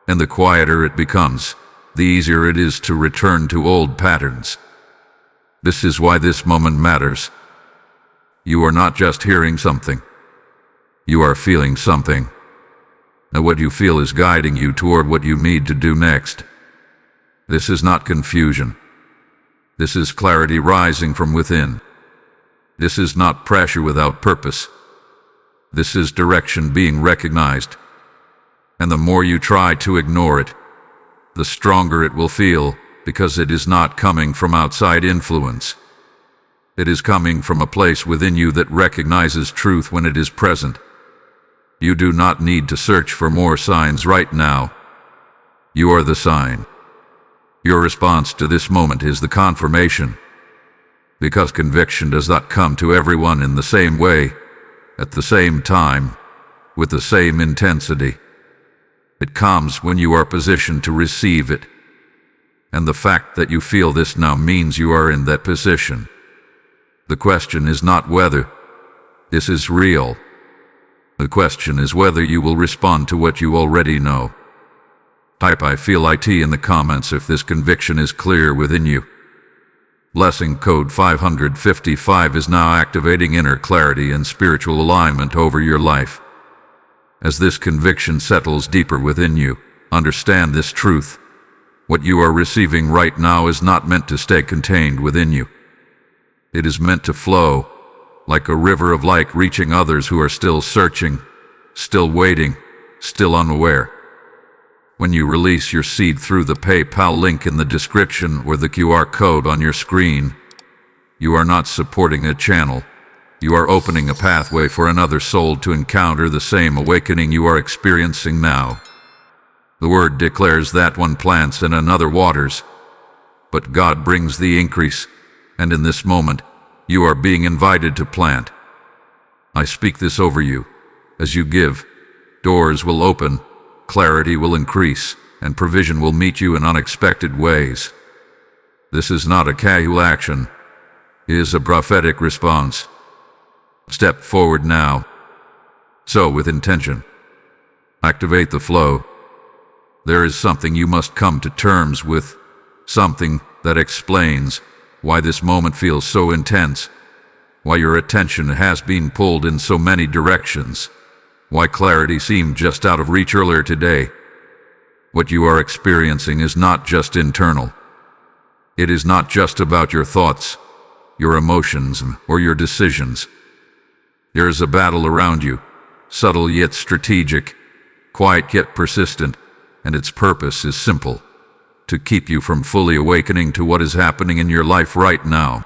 And the quieter it becomes, the easier it is to return to old patterns. This is why this moment matters. You are not just hearing something. You are feeling something. And what you feel is guiding you toward what you need to do next. This is not confusion. This is clarity rising from within. This is not pressure without purpose. This is direction being recognized. And the more you try to ignore it, the stronger it will feel, because it is not coming from outside influence. It is coming from a place within you that recognizes truth when it is present. You do not need to search for more signs right now. You are the sign. Your response to this moment is the confirmation. Because conviction does not come to everyone in the same way, at the same time, with the same intensity. It comes when you are positioned to receive it. And the fact that you feel this now means you are in that position. The question is not whether this is real. The question is whether you will respond to what you already know. Type "I feel IT" in the comments if this conviction is clear within you. Blessing code 555 is now activating inner clarity and spiritual alignment over your life. As this conviction settles deeper within you, Understand this truth. What you are receiving right now is not meant to stay contained within you. It is meant to flow, like a river of light reaching others who are still searching, still waiting, still unaware. When you release your seed through the PayPal link in the description or the QR code on your screen, you are not supporting a channel. You are opening a pathway for another soul to encounter the same awakening you are experiencing now. The word declares that one plants and another waters, but God brings the increase, and in this moment, you are being invited to plant. I speak this over you. As you give, doors will open, clarity will increase, and provision will meet you in unexpected ways. This is not a casual action. It is a prophetic response. Step forward now. So with intention. Activate the flow. There is something you must come to terms with, something that explains why this moment feels so intense, why your attention has been pulled in so many directions, why clarity seemed just out of reach earlier today. What you are experiencing is not just internal. It is not just about your thoughts, your emotions, or your decisions. There is a battle around you, subtle yet strategic, quiet yet persistent, and its purpose is simple: to keep you from fully awakening to what is happening in your life right now.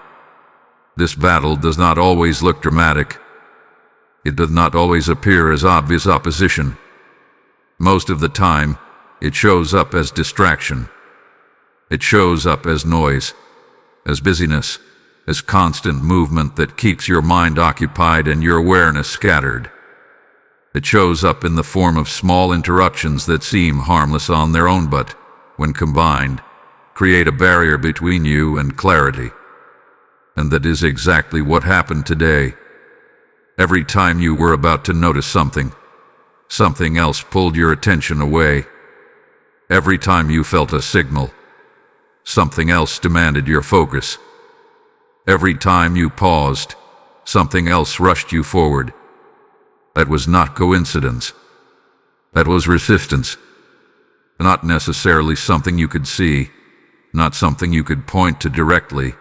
This battle does not always look dramatic. It does not always appear as obvious opposition. Most of the time, it shows up as distraction. It shows up as noise, as busyness, as constant movement that keeps your mind occupied and your awareness scattered. It shows up in the form of small interruptions that seem harmless on their own but, when combined, create a barrier between you and clarity. And that is exactly what happened today. Every time you were about to notice something, something else pulled your attention away. Every time you felt a signal, something else demanded your focus. Every time you paused, something else rushed you forward. That was not coincidence. That was resistance. Not necessarily something you could see, not something you could point to directly,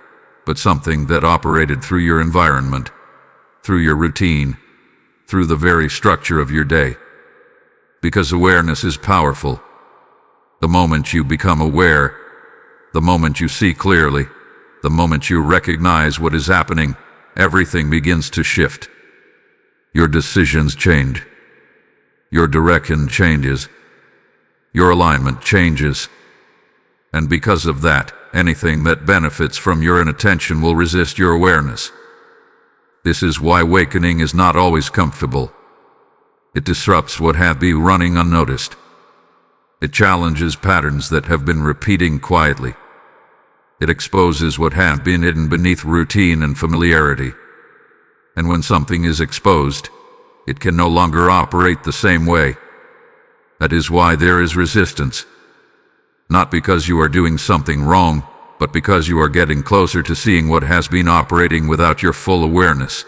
but something that operated through your environment, through your routine, through the very structure of your day. Because awareness is powerful. The moment you become aware, the moment you see clearly, the moment you recognize what is happening, everything begins to shift. Your decisions change. Your direction changes. Your alignment changes. And because of that, anything that benefits from your inattention will resist your awareness. This is why awakening is not always comfortable. It disrupts what have been running unnoticed. It challenges patterns that have been repeating quietly. It exposes what have been hidden beneath routine and familiarity. And when something is exposed, it can no longer operate the same way. That is why there is resistance. Not because you are doing something wrong, but because you are getting closer to seeing what has been operating without your full awareness.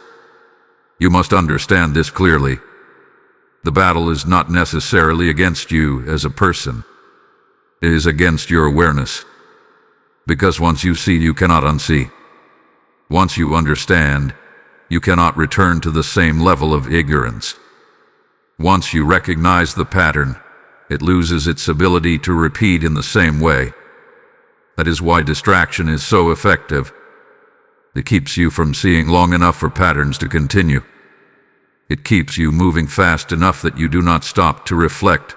You must understand this clearly. The battle is not necessarily against you as a person. It is against your awareness. Because once you see, you cannot unsee. Once you understand, you cannot return to the same level of ignorance. Once you recognize the pattern, it loses its ability to repeat in the same way. That is why distraction is so effective. It keeps you from seeing long enough for patterns to continue. It keeps you moving fast enough that you do not stop to reflect.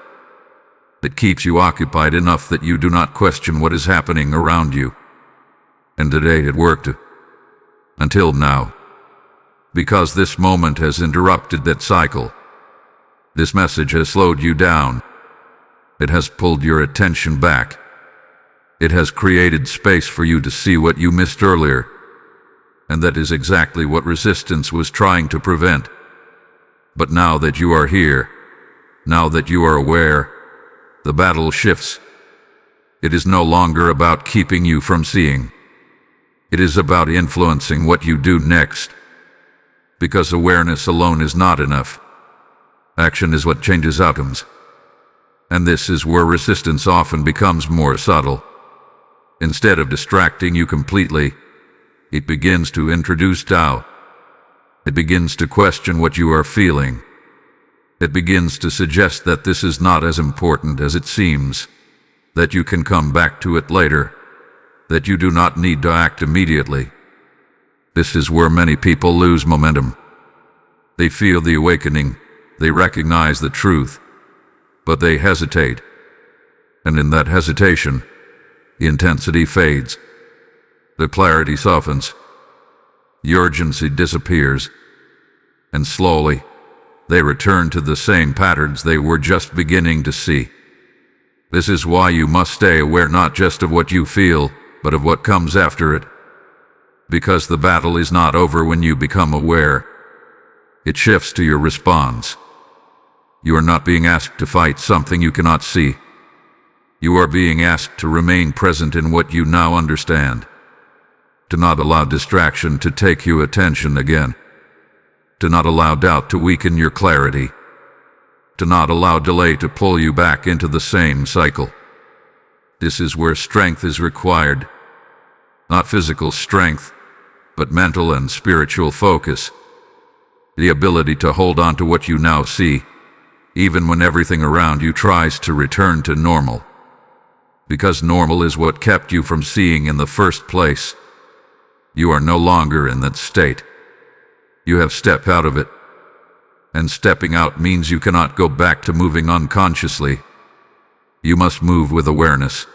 It keeps you occupied enough that you do not question what is happening around you. And today it worked. Until now. Because this moment has interrupted that cycle. This message has slowed you down. It has pulled your attention back. It has created space for you to see what you missed earlier. And that is exactly what resistance was trying to prevent. But now that you are here, now that you are aware, the battle shifts. It is no longer about keeping you from seeing. It is about influencing what you do next. Because awareness alone is not enough. Action is what changes outcomes. And this is where resistance often becomes more subtle. Instead of distracting you completely, it begins to introduce doubt. It begins to question what you are feeling. It begins to suggest that this is not as important as it seems, that you can come back to it later, that you do not need to act immediately. This is where many people lose momentum. They feel the awakening, they recognize the truth, but they hesitate. And in that hesitation, the intensity fades, the clarity softens, the urgency disappears, and slowly, they return to the same patterns they were just beginning to see. This is why you must stay aware not just of what you feel, but of what comes after it. Because the battle is not over when you become aware. It shifts to your response. You are not being asked to fight something you cannot see. You are being asked to remain present in what you now understand. To not allow distraction to take your attention again. To not allow doubt to weaken your clarity. To not allow delay to pull you back into the same cycle. This is where strength is required. Not physical strength, but mental and spiritual focus. The ability to hold on to what you now see, even when everything around you tries to return to normal. Because normal is what kept you from seeing in the first place. You are no longer in that state. You have stepped out of it. And stepping out means you cannot go back to moving unconsciously. You must move with awareness,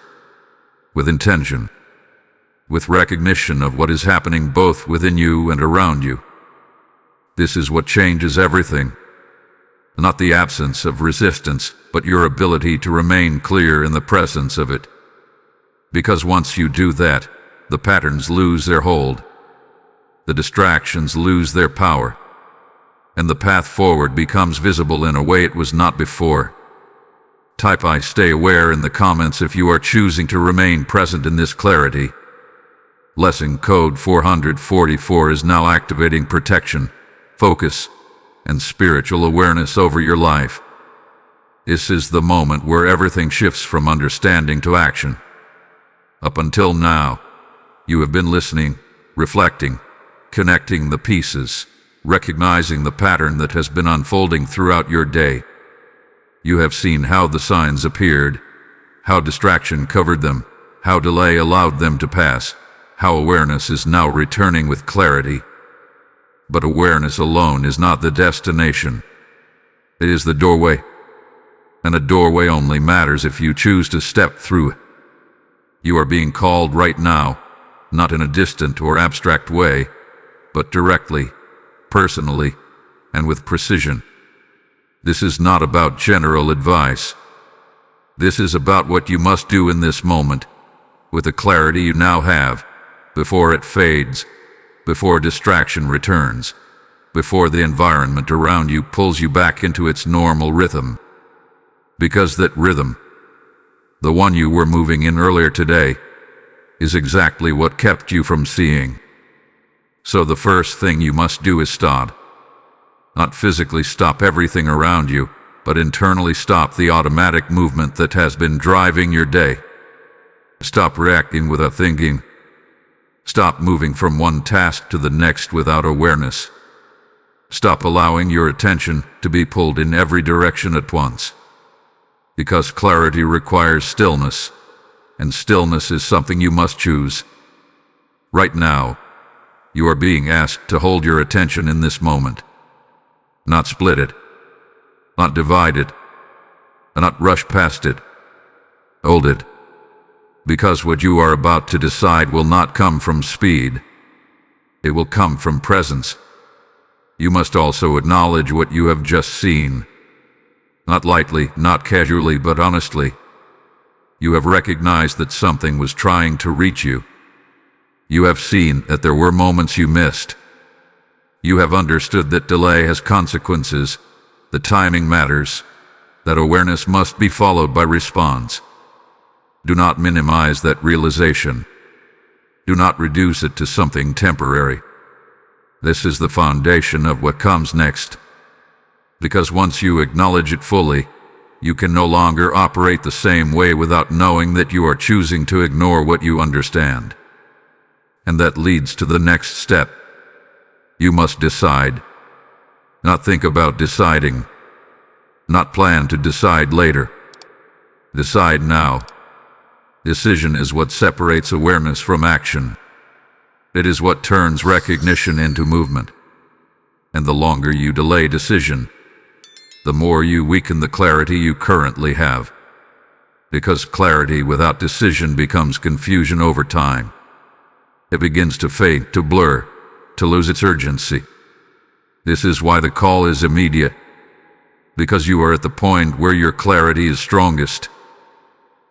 with intention, with recognition of what is happening both within you and around you. This is what changes everything. Not the absence of resistance, but your ability to remain clear in the presence of it. Because once you do that, the patterns lose their hold. The distractions lose their power. And the path forward becomes visible in a way it was not before. Type I stay aware in the comments if you are choosing to remain present in this clarity. Lesson code 444 is now activating protection, focus, and spiritual awareness over your life. This is the moment where everything shifts from understanding to action. Up until now, you have been listening, reflecting, connecting the pieces, recognizing the pattern that has been unfolding throughout your day. You have seen how the signs appeared, how distraction covered them, how delay allowed them to pass, how awareness is now returning with clarity. But awareness alone is not the destination. It is the doorway. And a doorway only matters if you choose to step through it. You are being called right now, not in a distant or abstract way, but directly, personally, and with precision. This is not about general advice. This is about what you must do in this moment, with the clarity you now have, before it fades, before distraction returns, before the environment around you pulls you back into its normal rhythm. Because that rhythm, the one you were moving in earlier today, is exactly what kept you from seeing. So the first thing you must do is stop. Not physically stop everything around you, but internally stop the automatic movement that has been driving your day. Stop reacting without thinking. Stop moving from one task to the next without awareness. Stop allowing your attention to be pulled in every direction at once. Because clarity requires stillness, and stillness is something you must choose. Right now, you are being asked to hold your attention in this moment. Not split it, not divide it, and not rush past it. Hold it. Because what you are about to decide will not come from speed. It will come from presence. You must also acknowledge what you have just seen. Not lightly, not casually, but honestly. You have recognized that something was trying to reach you. You have seen that there were moments you missed. You have understood that delay has consequences, that timing matters, that awareness must be followed by response. Do not minimize that realization. Do not reduce it to something temporary. This is the foundation of what comes next. Because once you acknowledge it fully, you can no longer operate the same way without knowing that you are choosing to ignore what you understand. And that leads to the next step. You must decide. Not think about deciding. Not plan to decide later. Decide now. Decision is what separates awareness from action. It is what turns recognition into movement. And the longer you delay decision, the more you weaken the clarity you currently have. Because clarity without decision becomes confusion over time. It begins to fade, to blur, to lose its urgency. This is why the call is immediate. Because you are at the point where your clarity is strongest.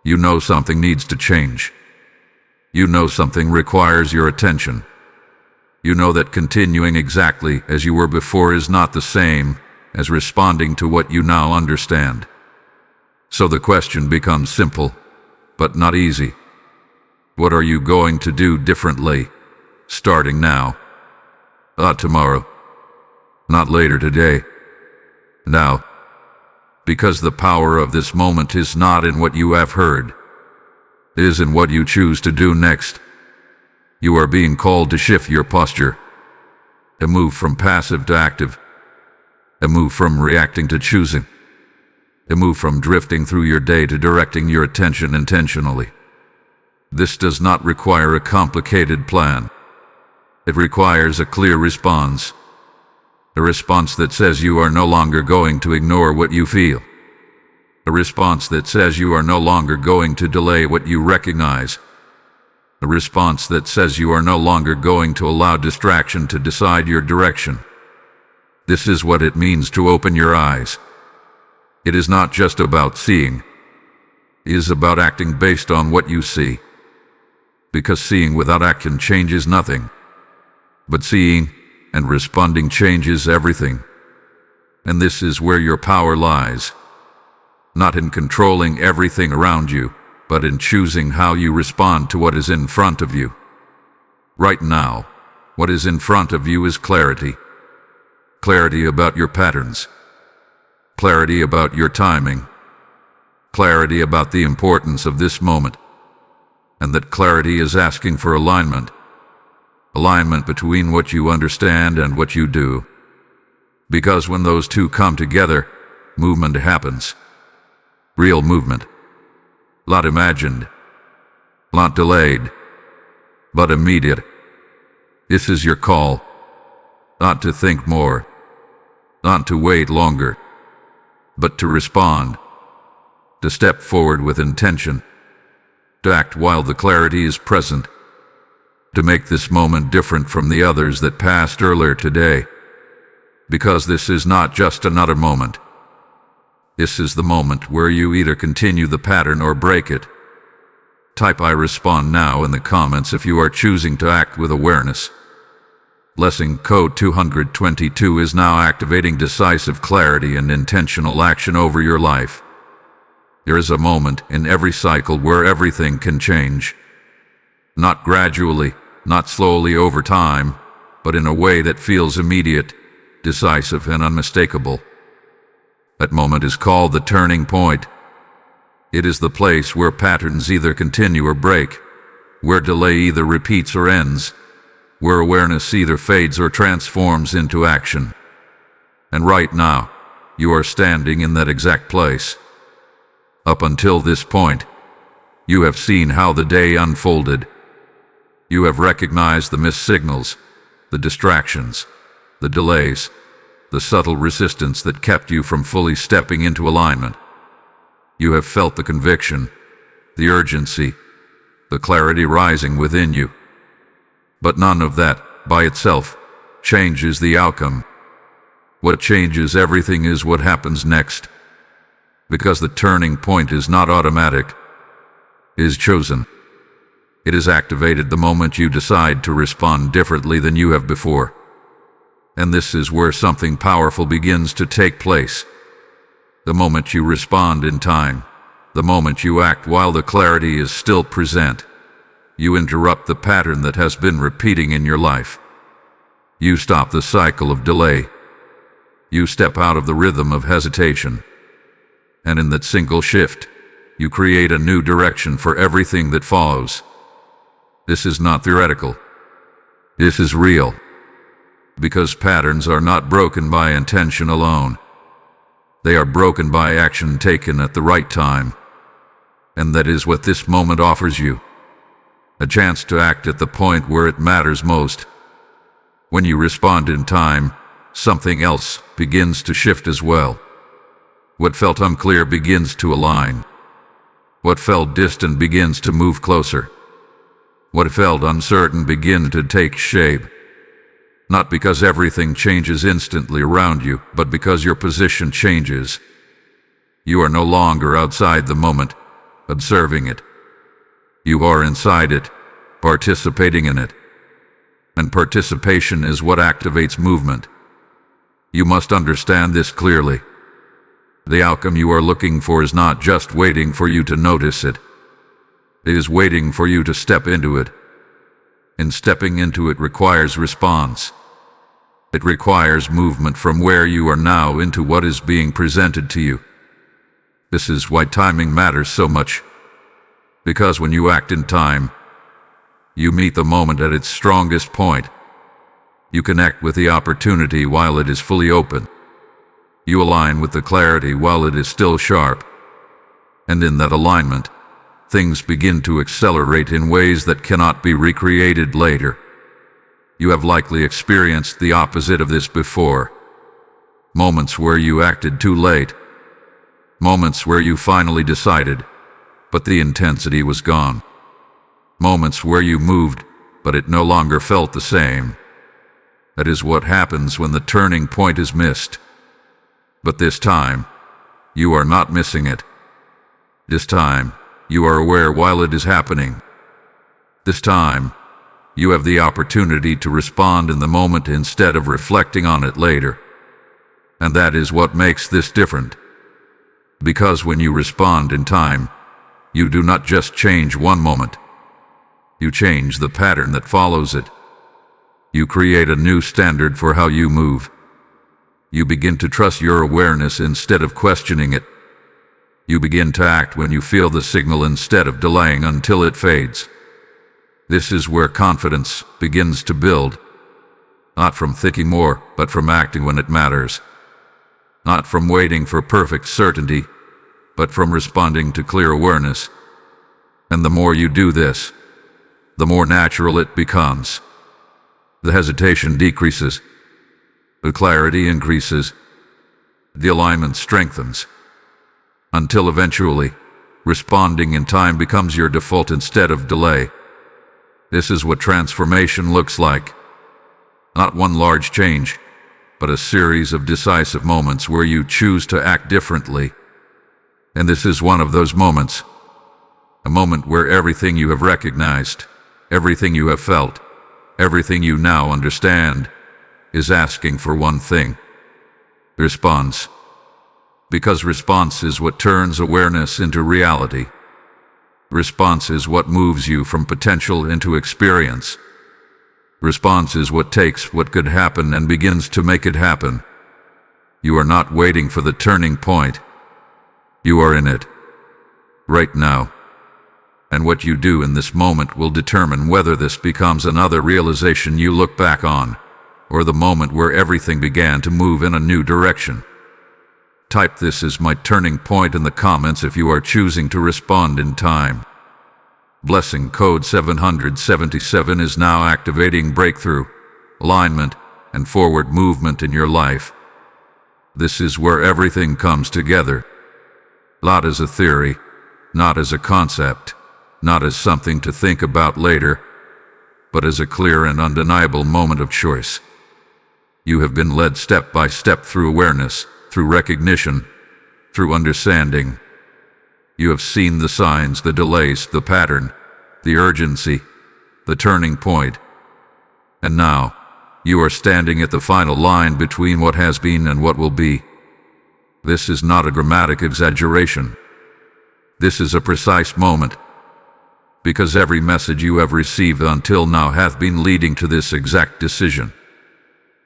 You know something needs to change. You know something requires your attention. You know that continuing exactly as you were before is not the same as responding to what you now understand. So the question becomes simple, but not easy. What are you going to do differently, starting now? Not tomorrow. Not later today. Now. Because the power of this moment is not in what you have heard. It is in what you choose to do next. You are being called to shift your posture. A move from passive to active. A move from reacting to choosing. A move from drifting through your day to directing your attention intentionally. This does not require a complicated plan. It requires a clear response. A response that says you are no longer going to ignore what you feel. A response that says you are no longer going to delay what you recognize. A response that says you are no longer going to allow distraction to decide your direction. This is what it means to open your eyes. It is not just about seeing. It is about acting based on what you see. Because seeing without action changes nothing. But seeing and responding changes everything. And this is where your power lies. Not in controlling everything around you, but in choosing how you respond to what is in front of you. Right now, what is in front of you is clarity. Clarity about your patterns. Clarity about your timing. Clarity about the importance of this moment. And that clarity is asking for alignment. Alignment between what you understand and what you do. Because when those two come together, movement happens. Real movement. Not imagined. Not delayed. But immediate. This is your call. Not to think more. Not to wait longer. But to respond. To step forward with intention. To act while the clarity is present. To make this moment different from the others that passed earlier today. Because this is not just another moment. This is the moment where you either continue the pattern or break it. Type "I respond now" in the comments if you are choosing to act with awareness. Lesson Code 222 is now activating decisive clarity and intentional action over your life. There is a moment in every cycle where everything can change. Not gradually, not slowly over time, but in a way that feels immediate, decisive, and unmistakable. That moment is called the turning point. It is the place where patterns either continue or break, where delay either repeats or ends, where awareness either fades or transforms into action. And right now, you are standing in that exact place. Up until this point, you have seen how the day unfolded. You have recognized the missed signals, the distractions, the delays, the subtle resistance that kept you from fully stepping into alignment. You have felt the conviction, the urgency, the clarity rising within you. But none of that, by itself, changes the outcome. What changes everything is what happens next. Because the turning point is not automatic, it is chosen. It is activated the moment you decide to respond differently than you have before. And this is where something powerful begins to take place. The moment you respond in time, the moment you act while the clarity is still present, you interrupt the pattern that has been repeating in your life. You stop the cycle of delay. You step out of the rhythm of hesitation. And in that single shift, you create a new direction for everything that follows. This is not theoretical. This is real. Because patterns are not broken by intention alone. They are broken by action taken at the right time. And that is what this moment offers you. A chance to act at the point where it matters most. When you respond in time, something else begins to shift as well. What felt unclear begins to align. What felt distant begins to move closer. What felt uncertain begins to take shape. Not because everything changes instantly around you, but because your position changes. You are no longer outside the moment, observing it. You are inside it, participating in it. And participation is what activates movement. You must understand this clearly. The outcome you are looking for is not just waiting for you to notice it. It is waiting for you to step into it. And stepping into it requires response. It requires movement from where you are now into what is being presented to you. This is why timing matters so much. Because when you act in time, you meet the moment at its strongest point. You connect with the opportunity while it is fully open. You align with the clarity while it is still sharp. And in that alignment, things begin to accelerate in ways that cannot be recreated later. You have likely experienced the opposite of this before. Moments where you acted too late. Moments where you finally decided, but the intensity was gone. Moments where you moved, but it no longer felt the same. That is what happens when the turning point is missed. But this time, you are not missing it. This time, you are aware while it is happening. This time, you have the opportunity to respond in the moment instead of reflecting on it later. And that is what makes this different. Because when you respond in time, you do not just change one moment. You change the pattern that follows it. You create a new standard for how you move. You begin to trust your awareness instead of questioning it. You begin to act when you feel the signal instead of delaying until it fades. This is where confidence begins to build. Not from thinking more, but from acting when it matters. Not from waiting for perfect certainty, but from responding to clear awareness. And the more you do this, the more natural it becomes. The hesitation decreases. The clarity increases. The alignment strengthens. Until eventually, responding in time becomes your default instead of delay. This is what transformation looks like. Not one large change, but a series of decisive moments where you choose to act differently. And this is one of those moments. A moment where everything you have recognized, everything you have felt, everything you now understand, is asking for one thing: response. Because response is what turns awareness into reality. Response is what moves you from potential into experience. Response is what takes what could happen and begins to make it happen. You are not waiting for the turning point. You are in it. Right now. And what you do in this moment will determine whether this becomes another realization you look back on, or the moment where everything began to move in a new direction. Type "This is my turning point" in the comments if you are choosing to respond in time. Blessing code 777 is now activating breakthrough, alignment, and forward movement in your life. This is where everything comes together. Not as a theory, not as a concept, not as something to think about later, but as a clear and undeniable moment of choice. You have been led step by step through awareness, through recognition, through understanding. You have seen the signs, the delays, the pattern, the urgency, the turning point. And now, you are standing at the final line between what has been and what will be. This is not a dramatic exaggeration. This is a precise moment. Because every message you have received until now hath been leading to this exact decision.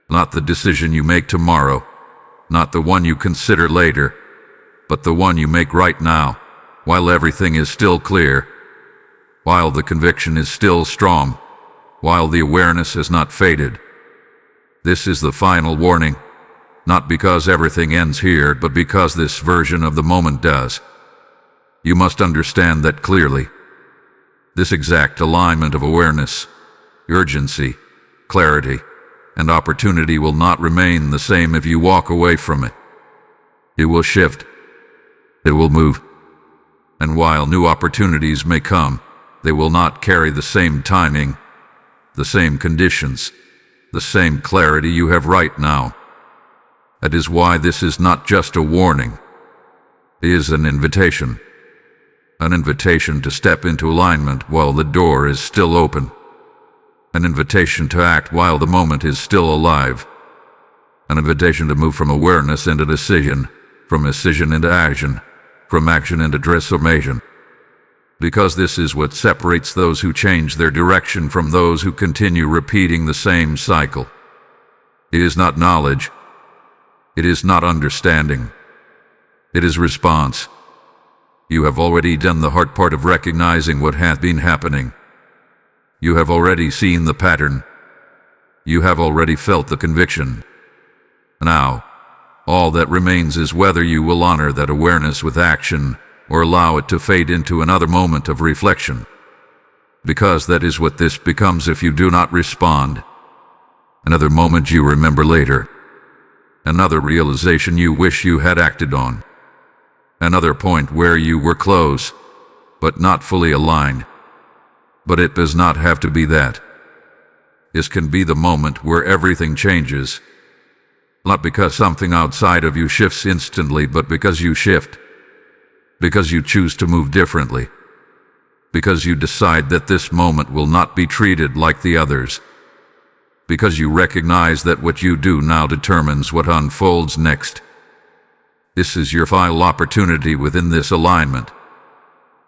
Not the decision you make tomorrow, not the one you consider later, but the one you make right now, while everything is still clear, while the conviction is still strong, while the awareness has not faded. This is the final warning, not because everything ends here, but because this version of the moment does. You must understand that clearly. This exact alignment of awareness, urgency, clarity, and opportunity will not remain the same if you walk away from it. It will shift. It will move. And while new opportunities may come, they will not carry the same timing, the same conditions, the same clarity you have right now. That is why this is not just a warning. It is an invitation. An invitation to step into alignment while the door is still open. An invitation to act while the moment is still alive. An invitation to move from awareness into decision, from decision into action, from action into transformation. Because this is what separates those who change their direction from those who continue repeating the same cycle. It is not knowledge. It is not understanding. It is response. You have already done the hard part of recognizing what hath been happening. You have already seen the pattern. You have already felt the conviction. Now, all that remains is whether you will honor that awareness with action or allow it to fade into another moment of reflection. Because that is what this becomes if you do not respond. Another moment you remember later. Another realization you wish you had acted on. Another point where you were close, but not fully aligned. But it does not have to be that. This can be the moment where everything changes. Not because something outside of you shifts instantly, but because you shift. Because you choose to move differently. Because you decide that this moment will not be treated like the others. Because you recognize that what you do now determines what unfolds next. This is your final opportunity within this alignment.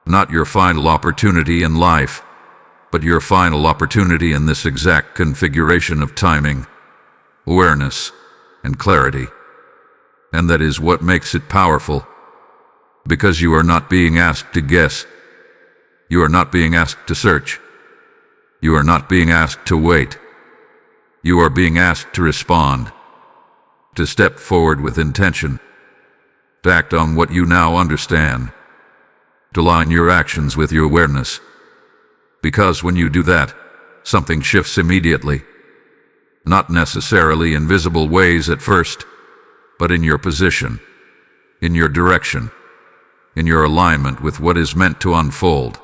Not your final opportunity in life, but your final opportunity in this exact configuration of timing, awareness, and clarity. And that is what makes it powerful. Because you are not being asked to guess. You are not being asked to search. You are not being asked to wait. You are being asked to respond. To step forward with intention. To act on what you now understand. To align your actions with your awareness. Because when you do that, something shifts immediately. Not necessarily in visible ways at first, but in your position, in your direction, in your alignment with what is meant to unfold.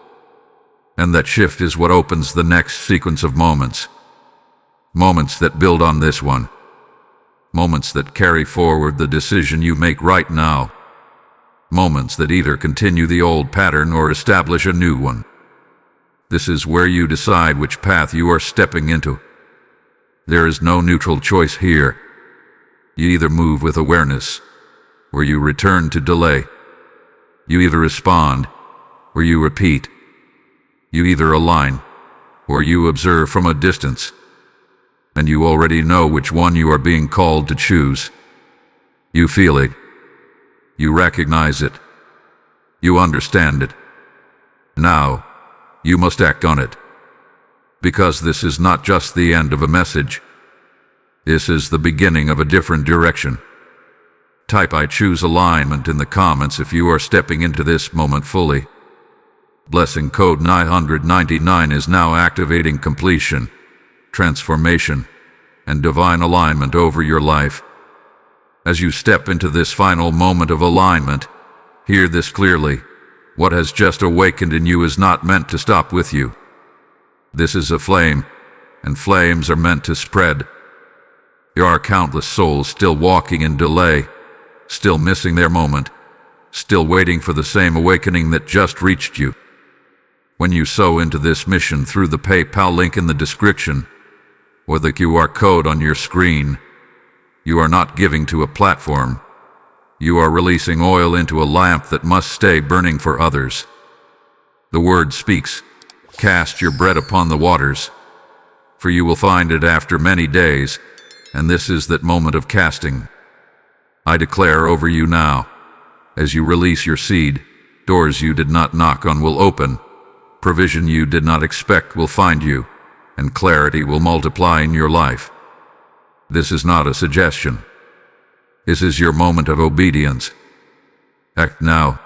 And that shift is what opens the next sequence of moments. Moments that build on this one. Moments that carry forward the decision you make right now. Moments that either continue the old pattern or establish a new one. This is where you decide which path you are stepping into. There is no neutral choice here. You either move with awareness, or you return to delay. You either respond, or you repeat. You either align, or you observe from a distance. And you already know which one you are being called to choose. You feel it. You recognize it. You understand it. Now, you must act on it. Because this is not just the end of a message. This is the beginning of a different direction. Type "I choose alignment" in the comments if you are stepping into this moment fully. Blessing code 999 is now activating completion, transformation, and divine alignment over your life. As you step into this final moment of alignment, hear this clearly. What has just awakened in you is not meant to stop with you. This is a flame, and flames are meant to spread. There are countless souls still walking in delay, still missing their moment, still waiting for the same awakening that just reached you. When you sow into this mission through the PayPal link in the description, or the QR code on your screen, you are not giving to a platform. You are releasing oil into a lamp that must stay burning for others. The word speaks, "Cast your bread upon the waters, for you will find it after many days," and this is that moment of casting. I declare over you now, As you release your seed, doors you did not knock on will open, provision you did not expect will find you, and clarity will multiply in your life. This is not a suggestion. This is your moment of obedience. Act now.